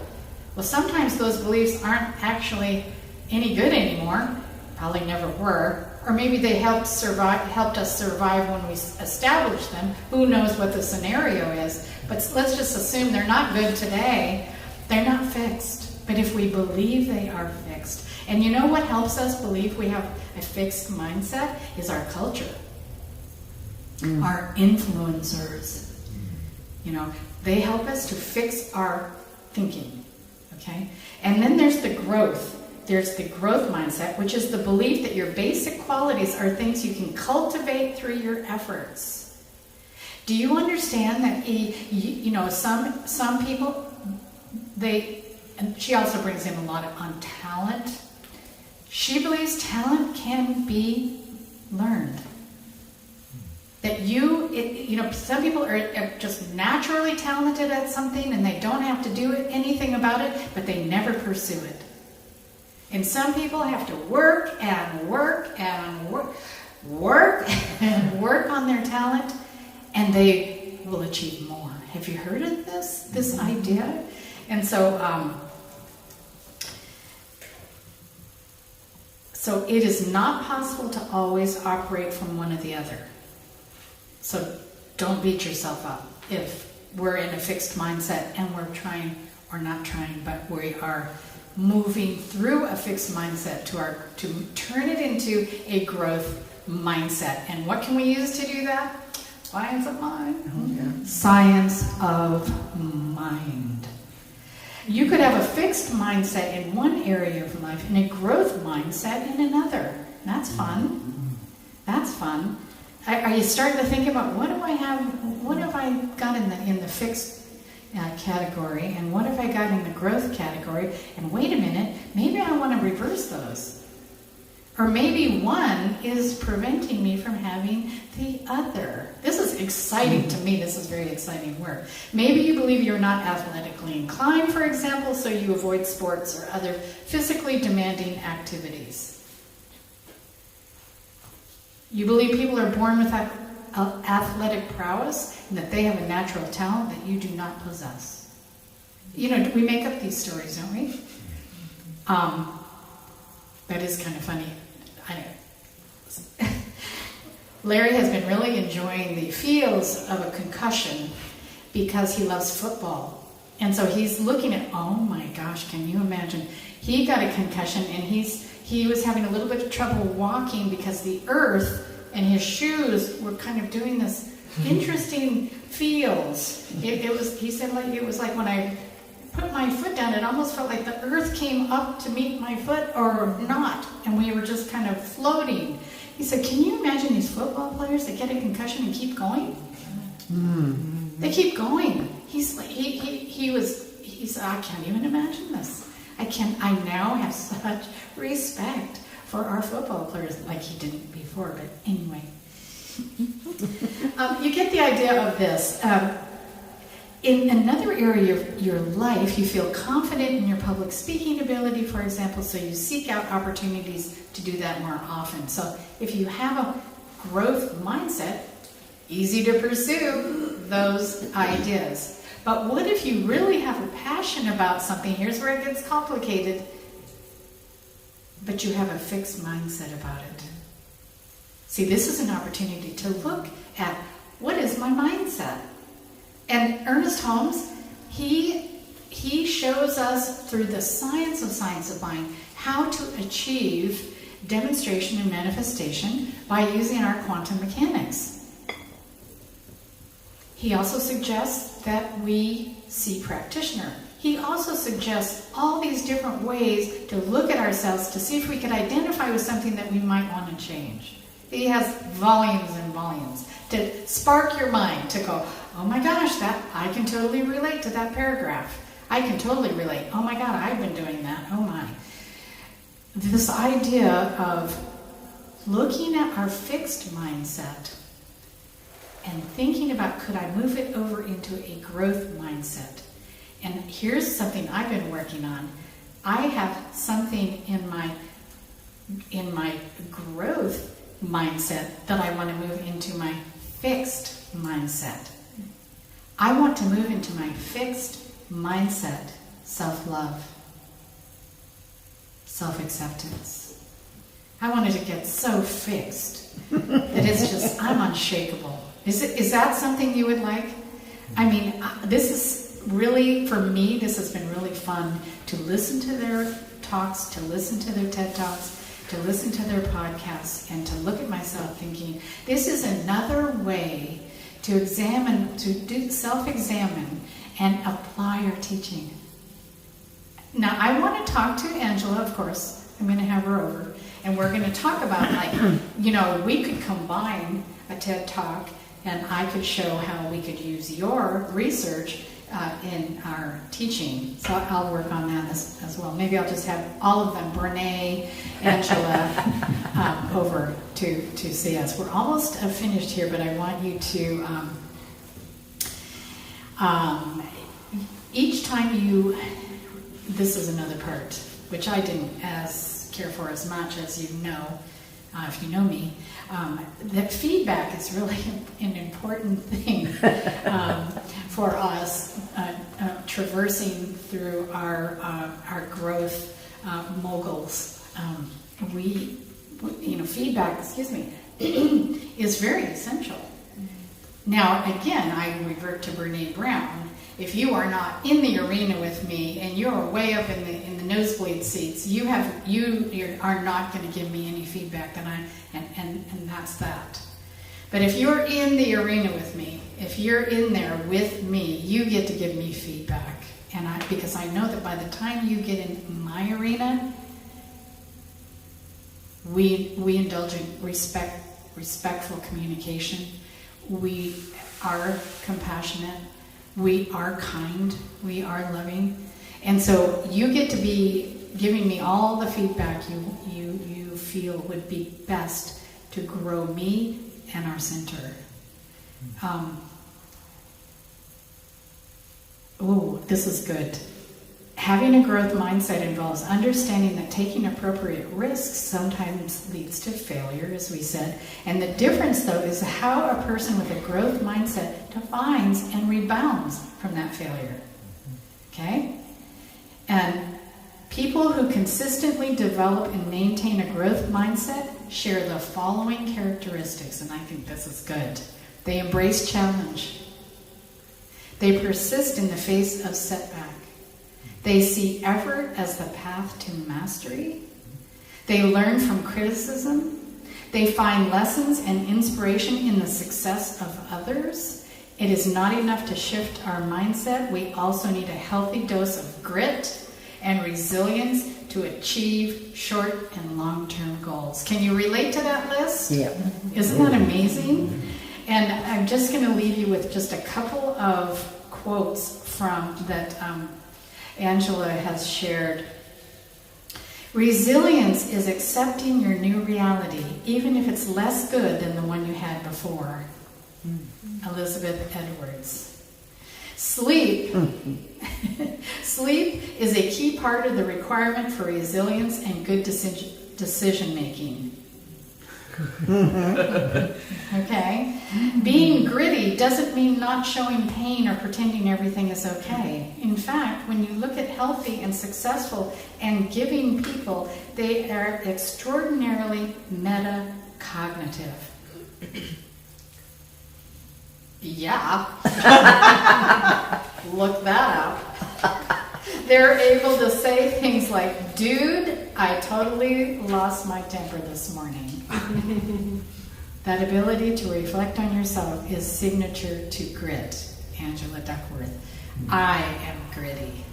Well, sometimes those beliefs aren't actually any good anymore. Probably never were. Or maybe they helped us survive when we established them. Who knows what the scenario is. But let's just assume they're not good today. They're not fixed. But if we believe they are fixed. And you know what helps us believe we have a fixed mindset is our culture. Our influencers. They help us to fix our thinking. Okay? And then there's the growth. There's the growth mindset, which is the belief that your basic qualities are things you can cultivate through your efforts. Do you understand that, some people, and she also brings in a lot on talent. She believes talent can be learned. That some people are just naturally talented at something and they don't have to do anything about it, but they never pursue it. And some people have to work and work and work and work on their talent, and they will achieve more. Have you heard of this idea? And so it is not possible to always operate from one or the other. So don't beat yourself up if we're in a fixed mindset and we're trying, or not trying, but we are moving through a fixed mindset to turn it into a growth mindset. And what can we use to do that? Science of mind. Oh, yeah. Science of mind. You could have a fixed mindset in one area of life and a growth mindset in another. That's fun. That's fun. Are you starting to think about what have I got in the fixed category, and what have I got in the growth category? And wait a minute, maybe I want to reverse those. Or maybe one is preventing me from having the other. This is exciting to me. This is very exciting work. Maybe you believe you're not athletically inclined, for example, so you avoid sports or other physically demanding activities. You believe people are born with athletic prowess and that they have a natural talent that you do not possess. We make up these stories, don't we? That is kind of funny. Larry has been really enjoying the feels of a concussion because he loves football. And so he's looking at, oh my gosh, can you imagine? He got a concussion and he was having a little bit of trouble walking because the earth and his shoes were kind of doing this interesting feels. He said it was like when I put my foot down, it almost felt like the earth came up to meet my foot or not, and we were just kind of floating. He said, can you imagine these football players that get a concussion and keep going? They keep going. He said, I can't even imagine this. I now have such respect for our football players, like he didn't before, but anyway. You get the idea of this. In another area of your life, you feel confident in your public speaking ability, for example, so you seek out opportunities to do that more often. So if you have a growth mindset, easy to pursue those ideas. But what if you really have a passion about something? Here's where it gets complicated. But you have a fixed mindset about it. See, this is an opportunity to look at what is my mindset. And Ernest Holmes, he shows us through the science of mind how to achieve demonstration and manifestation by using our quantum mechanics. He also suggests that we see practitioner. He also suggests all these different ways to look at ourselves to see if we could identify with something that we might want to change. He has volumes and volumes to spark your mind to go, oh my gosh, I can totally relate to that paragraph. I can totally relate. Oh my God, I've been doing that. Oh my. This idea of looking at our fixed mindset and thinking about, could I move it over into a growth mindset? And here's something I've been working on. I have something in my growth mindset that I want to move into my fixed mindset. I want to move into my fixed mindset, self-love, self-acceptance. I want it to get so fixed that it's just, I'm unshakable. Is that something you would like? I mean, this is really, for me, this has been really fun to listen to their talks, to listen to their TED Talks, to listen to their podcasts, and to look at myself thinking, this is another way to examine, to do self-examine and apply our teaching. Now, I want to talk to Angela, of course. I'm going to have her over, and we're going to talk about, we could combine a TED Talk, and I could show how we could use your research in our teaching. So I'll work on that as well. Maybe I'll just have all of them, Brene, Angela, over to see us. We're almost finished here, but I want you to, each time this is another part, which I didn't care for as much as you know, if you know me, that feedback is really an important thing for us traversing through our growth moguls. Feedback, is very essential. Now, again, I revert to Brene Brown. If you are not in the arena with me and you're way up in the nosebleed seats, you are not going to give me any feedback, and that's that. But if you're in the arena with me, if you're in there with me, you get to give me feedback, because I know that by the time you get in my arena, we indulge in respectful communication. We are compassionate. We are kind, we are loving, and so you get to be giving me all the feedback you feel would be best to grow me and our center. This is good. Having a growth mindset involves understanding that taking appropriate risks sometimes leads to failure, as we said. And the difference, though, is how a person with a growth mindset defines and rebounds from that failure. Okay? And people who consistently develop and maintain a growth mindset share the following characteristics, and I think this is good. They embrace challenge. They persist in the face of setback. They see effort as the path to mastery. They learn from criticism. They find lessons and inspiration in the success of others. It is not enough to shift our mindset. We also need a healthy dose of grit and resilience to achieve short and long-term goals. Can you relate to that list? Yeah. Isn't that amazing? And I'm just going to leave you with just a couple of quotes from that Angela has shared. Resilience is accepting your new reality, even if it's less good than the one you had before. Elizabeth Edwards. Sleep is a key part of the requirement for resilience and good decision making. Okay? Being gritty doesn't mean not showing pain or pretending everything is okay. In fact, when you look at healthy and successful and giving people, they are extraordinarily metacognitive. Yeah. Look that up. They're able to say things like, dude, I totally lost my temper this morning. That ability to reflect on yourself is signature to grit. Angela Duckworth. I am gritty.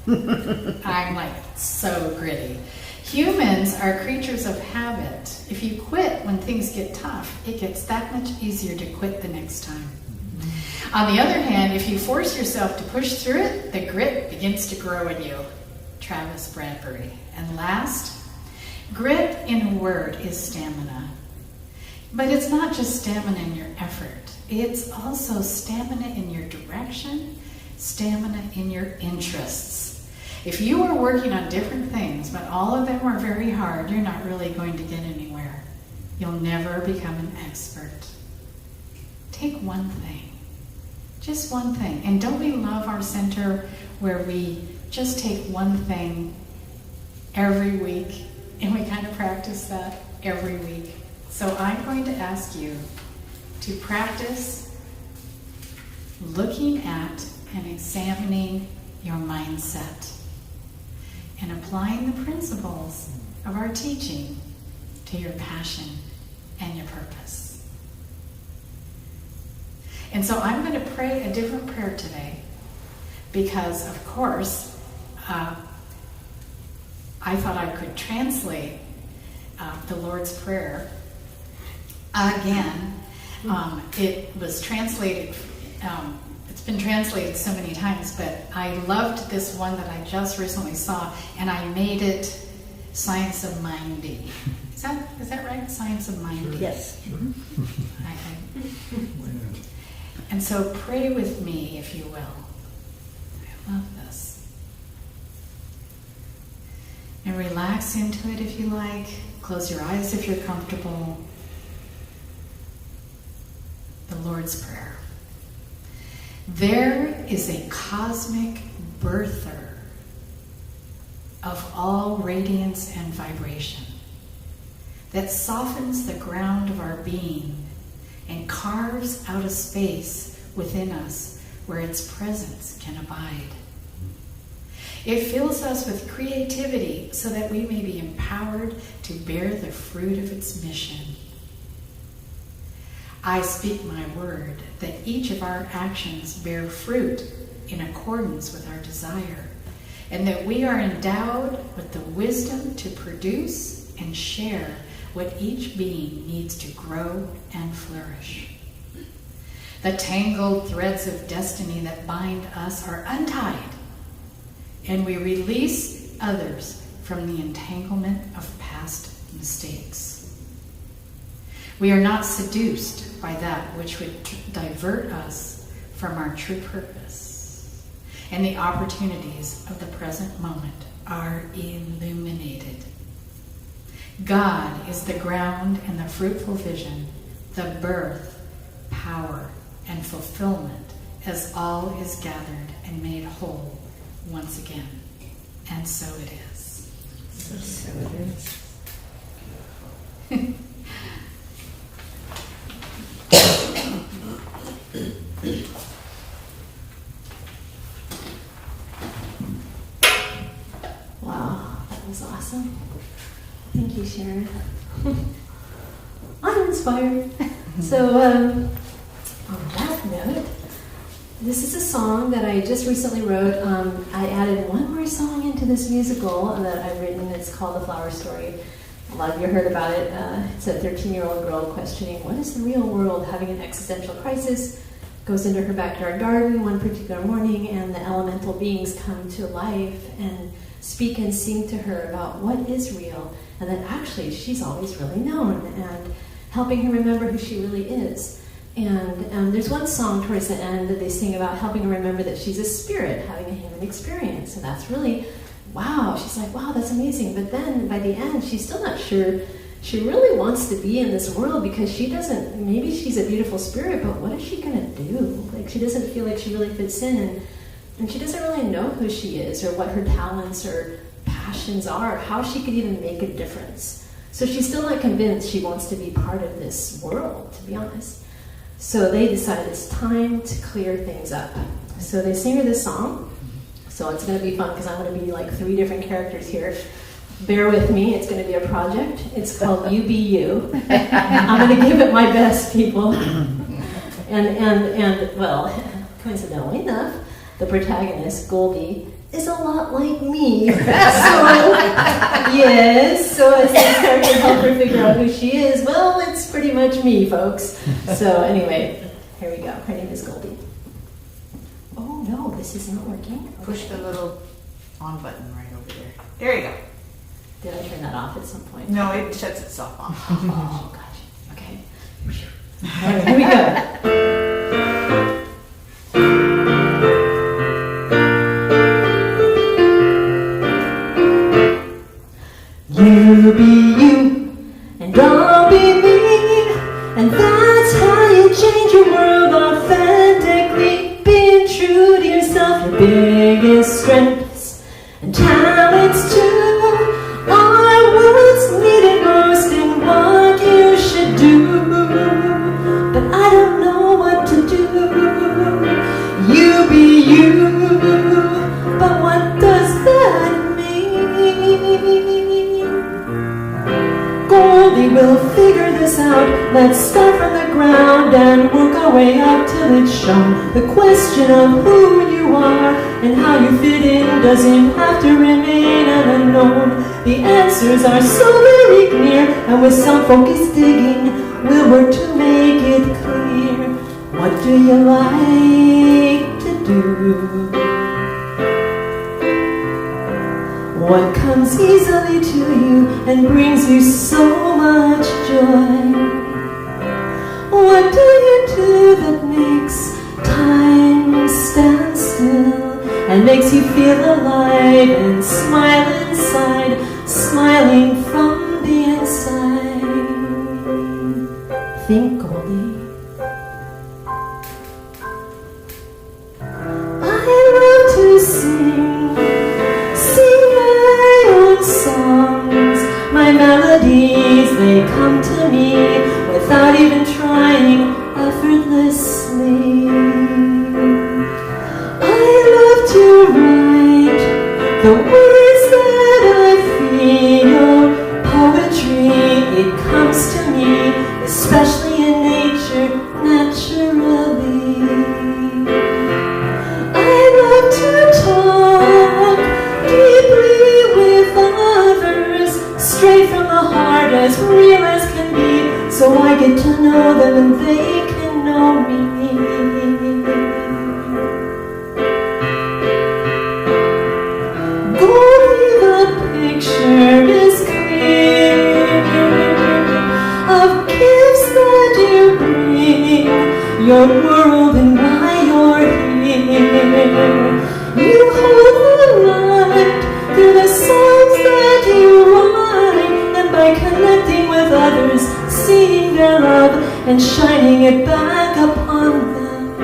I'm like so gritty. Humans are creatures of habit. If you quit when things get tough, it gets that much easier to quit the next time. On the other hand, if you force yourself to push through it, the grit begins to grow in you. Travis Bradbury. And last, grit in a word is stamina. But it's not just stamina in your effort. It's also stamina in your direction, stamina in your interests. If you are working on different things, but all of them are very hard, you're not really going to get anywhere. You'll never become an expert. Take one thing. Just one thing. And don't we love our center where we just take one thing every week, and we kind of practice that every week. So I'm going to ask you to practice looking at and examining your mindset and applying the principles of our teaching to your passion and your purpose. And so I'm going to pray a different prayer today because, of course, I thought I could translate the Lord's Prayer again. It was translated, it's been translated so many times, but I loved this one that I just recently saw, and I made it Science of Mindy. Is that right? Science of Mindy. Yes. And so pray with me, if you will. I love this. And relax into it if you like. Close your eyes if you're comfortable. The Lord's Prayer. There is a cosmic birther of all radiance and vibration that softens the ground of our being and carves out a space within us where its presence can abide. It fills us with creativity so that we may be empowered to bear the fruit of its mission. I speak my word that each of our actions bear fruit in accordance with our desire, and that we are endowed with the wisdom to produce and share what each being needs to grow and flourish. The tangled threads of destiny that bind us are untied, and we release others from the entanglement of past mistakes. We are not seduced by that which would divert us from our true purpose, and the opportunities of the present moment are illuminated. God is the ground and the fruitful vision, the birth, power, and fulfillment as all is gathered and made whole once again. And so it is. So it is. Wow, that was awesome. Thank you, Sharon. I'm inspired. So, on that note, this is a song that I just recently wrote. I added one more song into this musical that I've written. It's called The Flower Story. A lot of you heard about it. It's a 13-year-old girl questioning what is the real world, having an existential crisis, goes into her backyard garden one particular morning, and the elemental beings come to life and speak and sing to her about what is real, and that actually she's always really known, and helping her remember who she really is. And there's one song towards the end that they sing about helping her remember that she's a spirit having a human experience, and that's really, wow, she's like, wow, that's amazing. But then by the end, she's still not sure she really wants to be in this world, because she doesn't, maybe she's a beautiful spirit, but what is she going to do? Like, she doesn't feel like she really fits in, and she doesn't really know who she is or what her talents or passions are, or how she could even make a difference. So she's still not convinced she wants to be part of this world, to be honest. So they decide it's time to clear things up. So they sing her this song. So it's going to be fun, because I'm going to be like 3 different characters here. Bear with me, it's going to be a project. It's called You Be You. I'm going to give it my best, people. And well, coincidentally enough, the protagonist, Goldie, is a lot like me. So as they start to help her figure out who she is, well, it's pretty much me, folks. So anyway, here we go. Her name is Goldie. Oh no, this is not working. Push the little on button right over there. There you go. Did I turn that off at some point? No, it shuts itself off. Oh, gotcha. Okay. All right, here we go. You be you, and I'll be me, and that's how you change your world authentically. Being true to yourself, your biggest strengths and talents too, are what's needed most and what you should do. But I don't know what to do. You be you, but what does that mean? Goldie will figure this out. Let's start from the ground and work our way up till it's shown. The question of who you are and how you fit in doesn't have to remain an unknown. The answers are so very clear, and with some focused digging, we'll work to make it clear. What do you like do. What comes easily to you and brings you so much joy? What do you do that makes time stand still and makes you feel alive and smile inside, smiling from the inside? Think, Goldie. I love to sing my own songs, my melodies, they come to me without even trying, effortlessly. I love to write the words that I feel. Poetry, it comes to me, especially in nature, naturally. I love to talk deeply with others, straight from the heart, as real as can be, so I get to know them and they can know me. Goldie, the picture is clear of gifts that you bring, your world and why you're here. You hold the light through the songs that you write, and by connecting with others, seeing their love and shining it back upon them.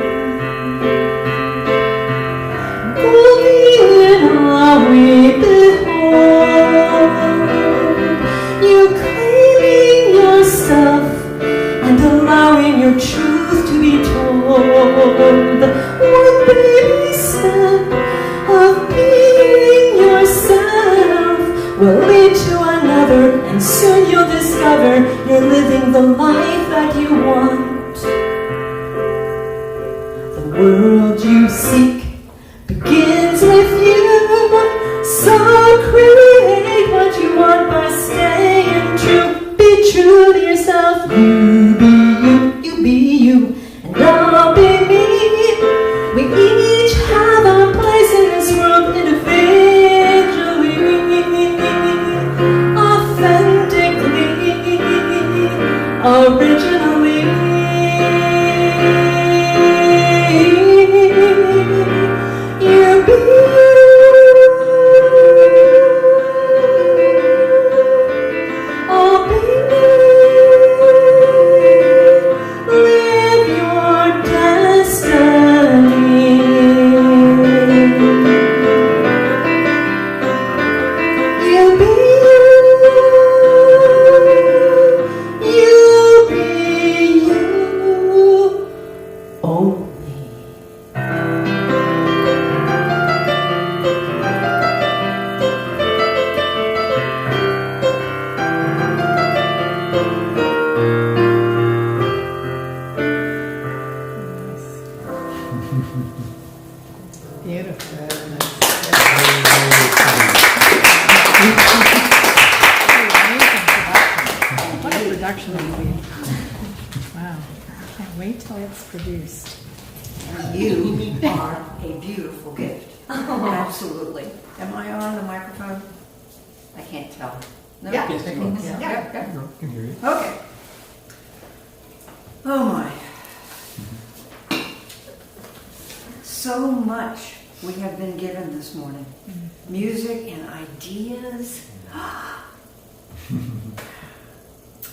Goldie, in awe we behold you claiming yourself and allowing your truth to be told. One baby step of being yourself will lead to another, and soon you'll discover you're living the life that you want. The world you seek begins with you, so create what you want by staying true. Be true to yourself. You be you, you be you, and I'll be me. We each have our place in this world individually, authentically, originally. You be you, I'll be me. Live your destiny. You be you only. Beautiful. What a production will be. Wow. I can't wait till it's produced. You are a beautiful gift. Absolutely. Am I on the microphone? I can't tell. No? Yeah. Yes, you are. Yeah. No, I can hear you. Okay. Oh my. So much we have been given this morning. Music and ideas.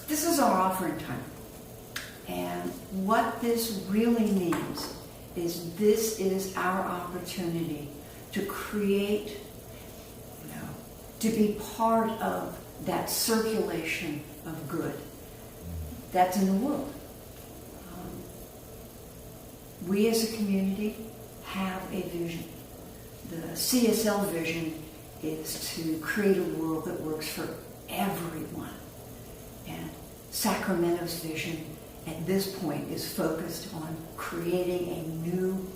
This is our offering time. And what this really means is this is our opportunity to create, to be part of that circulation of good that's in the world. We as a community have a vision. The CSL vision is to create a world that works for everyone. And Sacramento's vision at this point is focused on creating a new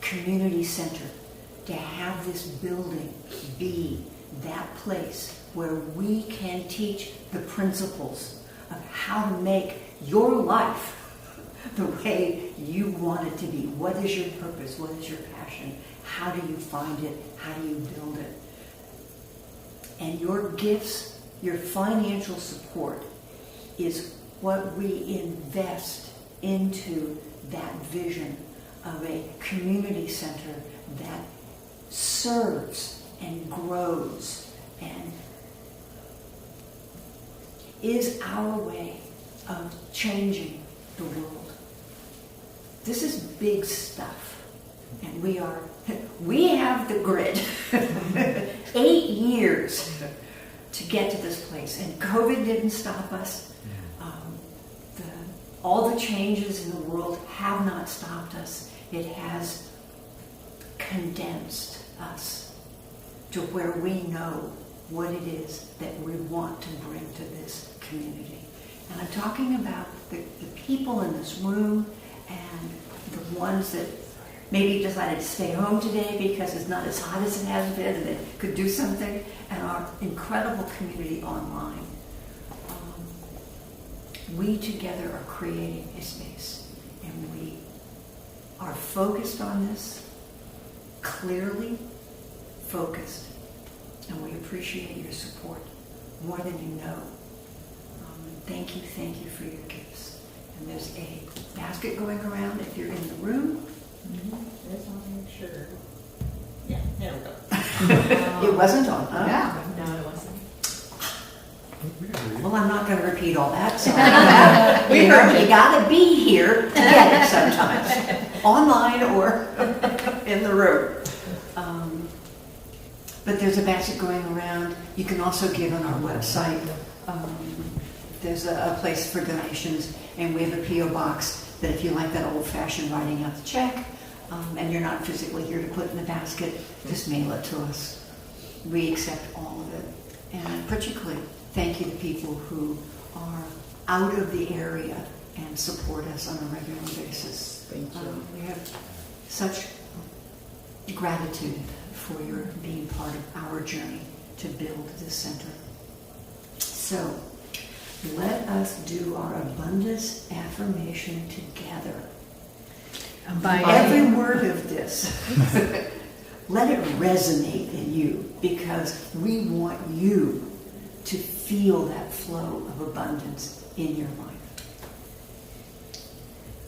community center, to have this building be that place where we can teach the principles of how to make your life the way you want it to be. What is your purpose? What is your passion? How do you find it? How do you build it? And your gifts, your financial support is what we invest into that vision of a community center that serves and grows and is our way of changing the world. This is big stuff, and we have the grit. 8 years to get to this place, and COVID didn't stop us. All the changes in the world have not stopped us. It has condensed us to where we know what it is that we want to bring to this community. And I'm talking about the people in this room and the ones that maybe decided to stay home today because it's not as hot as it has been and they could do something, and our incredible community online. We together are creating a space, and we are focused on this, clearly focused, and we appreciate your support more than you know. Thank you for your gifts. And there's a basket going around if you're in the room. Yes, I'll make sure. Yeah, there we go. It wasn't on, huh? Yeah. No, it wasn't. Well, I'm not going to repeat all that. So you got to be here to get it sometimes, online or in the room. But there's a basket going around. You can also give on our website. There's a place for donations, and we have a P.O. box that if you like that old-fashioned writing out the check, and you're not physically here to put in the basket, just mail it to us. We accept all of it. And particularly, thank you to people who are out of the area and support us on a regular basis. Thank you. We have such gratitude for your being part of our journey to build this center. So, let us do our abundance affirmation together. Every word of this, let it resonate in you, because we want you to feel that flow of abundance in your life.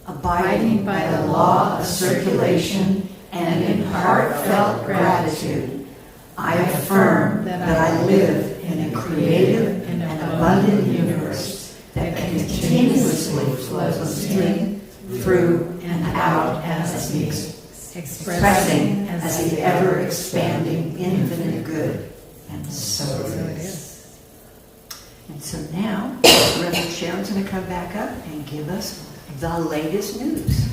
Abiding by the law of circulation and in heartfelt gratitude, I affirm that I live in a creative and abundant universe that continuously flows in, through, and out as me, expressing as the ever-expanding infinite good. And so it is. And so now, Reverend Sharon's going to come back up and give us the latest news.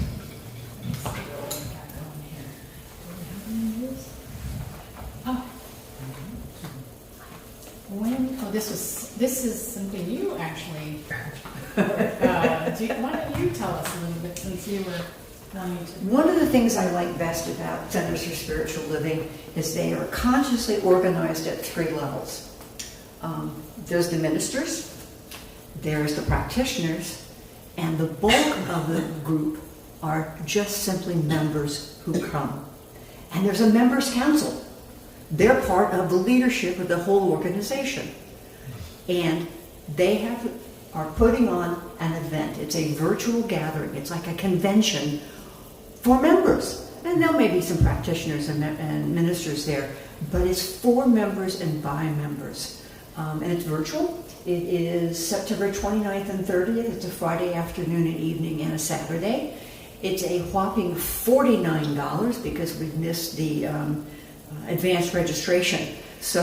This is simply you, actually. Why don't you tell us a little bit, since you were wanting to... One of the things I like best about Centers for Spiritual Living is they are consciously organized at 3 levels. There's the ministers, there's the practitioners, and the bulk of the group are just simply members who come. And there's a members' council. They're part of the leadership of the whole organization. And they are putting on an event. It's a virtual gathering. It's like a convention for members. And there may be some practitioners and ministers there, but it's for members and by members. And it's virtual. It is September 29th and 30th. It's a Friday afternoon and evening and a Saturday. It's a whopping $49 because we missed the advanced registration. So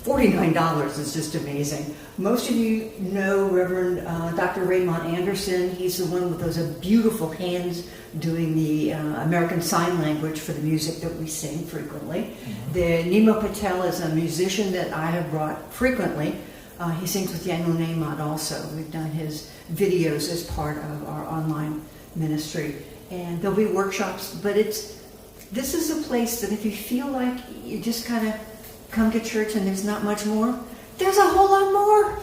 $49 is just amazing. Most of you know Reverend Dr. Raymond Anderson. He's the one with those beautiful hands doing the American Sign Language for the music that we sing frequently. The Nima Patel is a musician that I have brought frequently. He sings with Yango Neymot also. We've done his videos as part of our online ministry. And there'll be workshops, but this is a place that if you feel like you just kind of come to church and there's not much more, there's a whole lot more.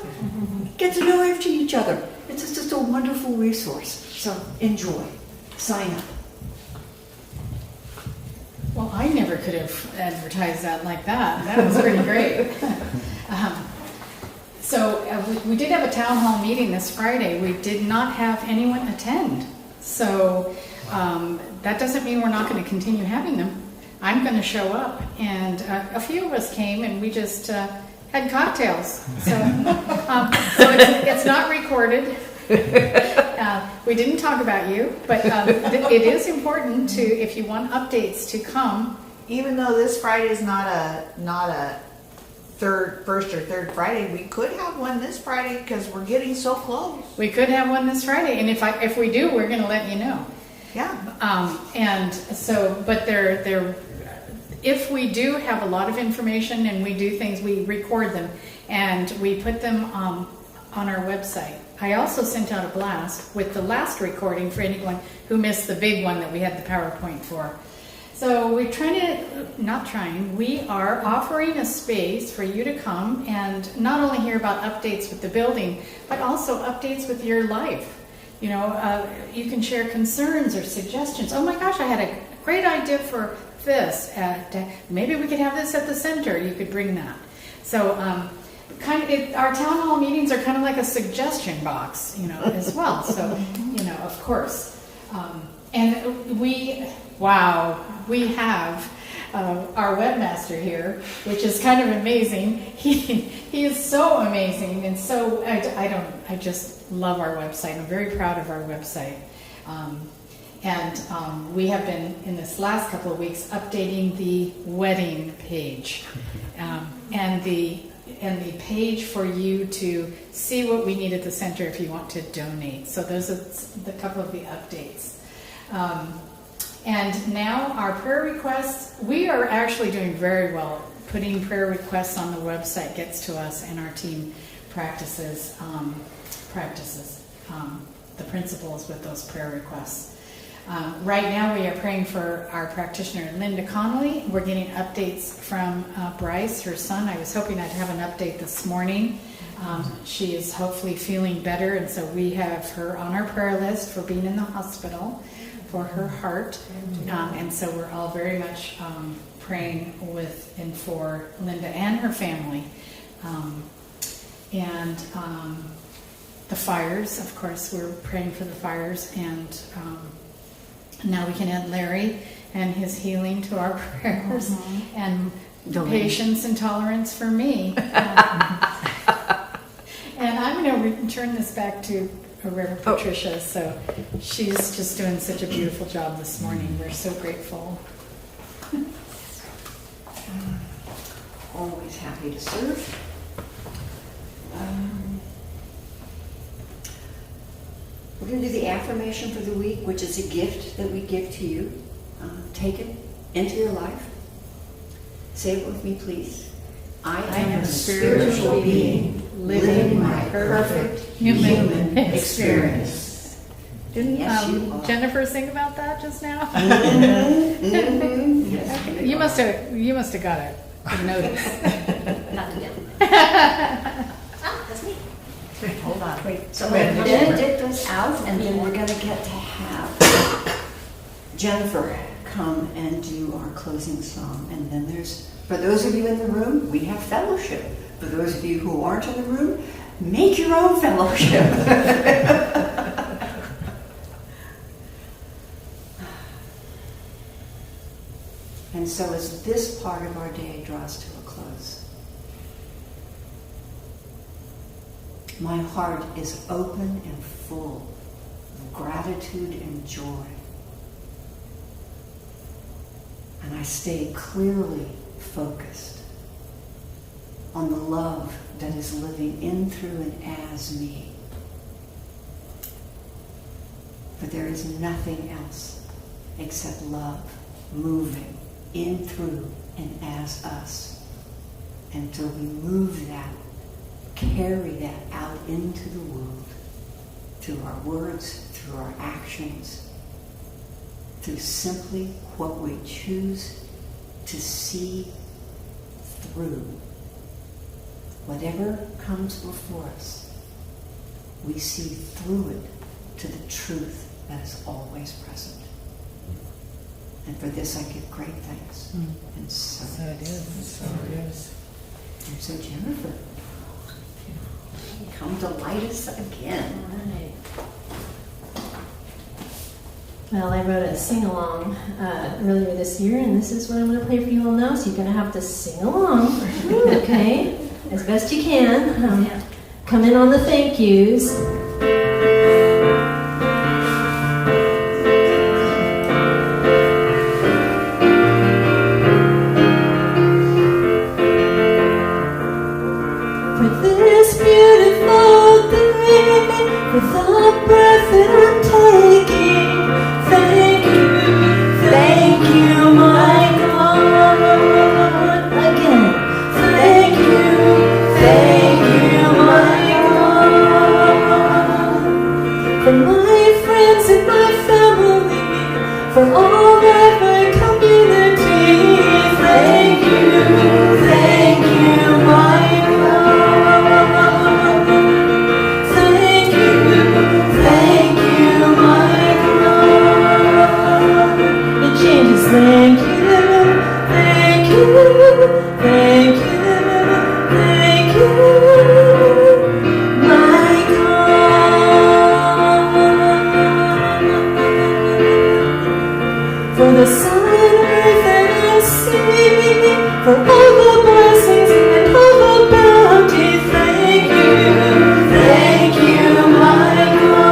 Get to know each other. It's just a wonderful resource. So enjoy. Sign up. Well, I never could have advertised that like that. That was pretty great. We did have a town hall meeting this Friday. We did not have anyone attend. So that doesn't mean we're not going to continue having them. I'm going to show up. And a few of us came and we just had cocktails. So, it's not recorded. We didn't talk about you, but it is important to, if you want updates, to come. Even though this Friday is not a first or third Friday, we could have one this Friday because we're getting so close. We could have one this Friday, and if we do, we're going to let you know. Yeah. And so, but if we do have a lot of information and we do things, we record them and we put them on our website. I also sent out a blast with the last recording for anyone who missed the big one that we had the PowerPoint for. So we are offering a space for you to come and not only hear about updates with the building, but also updates with your life. You know, you can share concerns or suggestions. Oh my gosh, I had a great idea for this. Maybe we could have this at the center. You could bring that. So our town hall meetings are kind of like a suggestion box, you know, as well. So, you know, of course. And we have our webmaster here, which is kind of amazing. He is so amazing, and so I just love our website. I'm very proud of our website. And we have been, in this last couple of weeks, updating the wedding page and the page for you to see what we need at the center if you want to donate. So those are the couple of the updates. And now our prayer requests, we are actually doing very well. Putting prayer requests on the website gets to us, and our team practices the principles with those prayer requests. Right now we are praying for our practitioner, Linda Connolly. We're getting updates from Bryce, her son. I was hoping I'd have an update this morning. She is hopefully feeling better, and so we have her on our prayer list for being in the hospital for her heart. And so we're all very much praying with and for Linda and her family. And the fires, of course, we're praying for the fires, and now we can add Larry and his healing to our prayers, and patience and tolerance for me. And I'm going to return this back to Reverend Patricia. So she's just doing such a beautiful job this morning. We're so grateful. Always happy to serve. We're going to do the affirmation for the week, which is a gift that we give to you. Take it into your life. Say it with me, please. I am a spiritual being living my perfect human experience. Didn't Yes, Jennifer sing about that just now? Yes, You must have got it. Notice. Not together. That's me. Hold on. Wait, so we're going to dip this out, and then we're going to get to have Jennifer come and do our closing song. And then for those of you in the room, we have fellowship. For those of you who aren't in the room, make your own fellowship. And so as this part of our day draws to a close, my heart is open and full of gratitude and joy. And I stay clearly focused on the love that is living in, through, and as me. For there is nothing else except love moving in, through, and as us. And so we move that, carry that out into the world through our words, through our actions, through simply what we choose to see through. Whatever comes before us, we see through it to the truth that is always present. And for this I give great thanks. And so it is. So it is. And so Jennifer, come delight us again. Right. Well, I wrote a sing-along earlier this year, and this is what I'm going to play for you all now, so you're going to have to sing along, okay? As best you can. Come in on the thank yous. For this beautiful day, for the breath that I'm taking, thank you, my God. Again, thank you, my God. For my friends and my family, for all that my community, thank you, my God. Thank you, my God. It changes. Thank you, my God. For the sun, earth, and sea, for all the blessings and all the bounty, thank you, my God. Thank you, my God.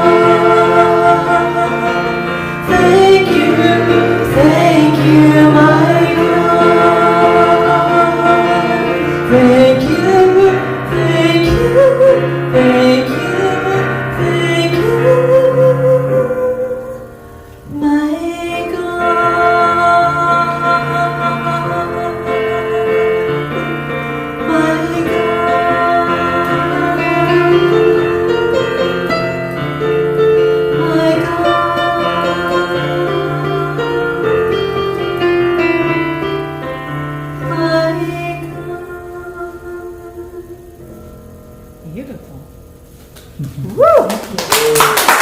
Thank you, my Beautiful. Woo!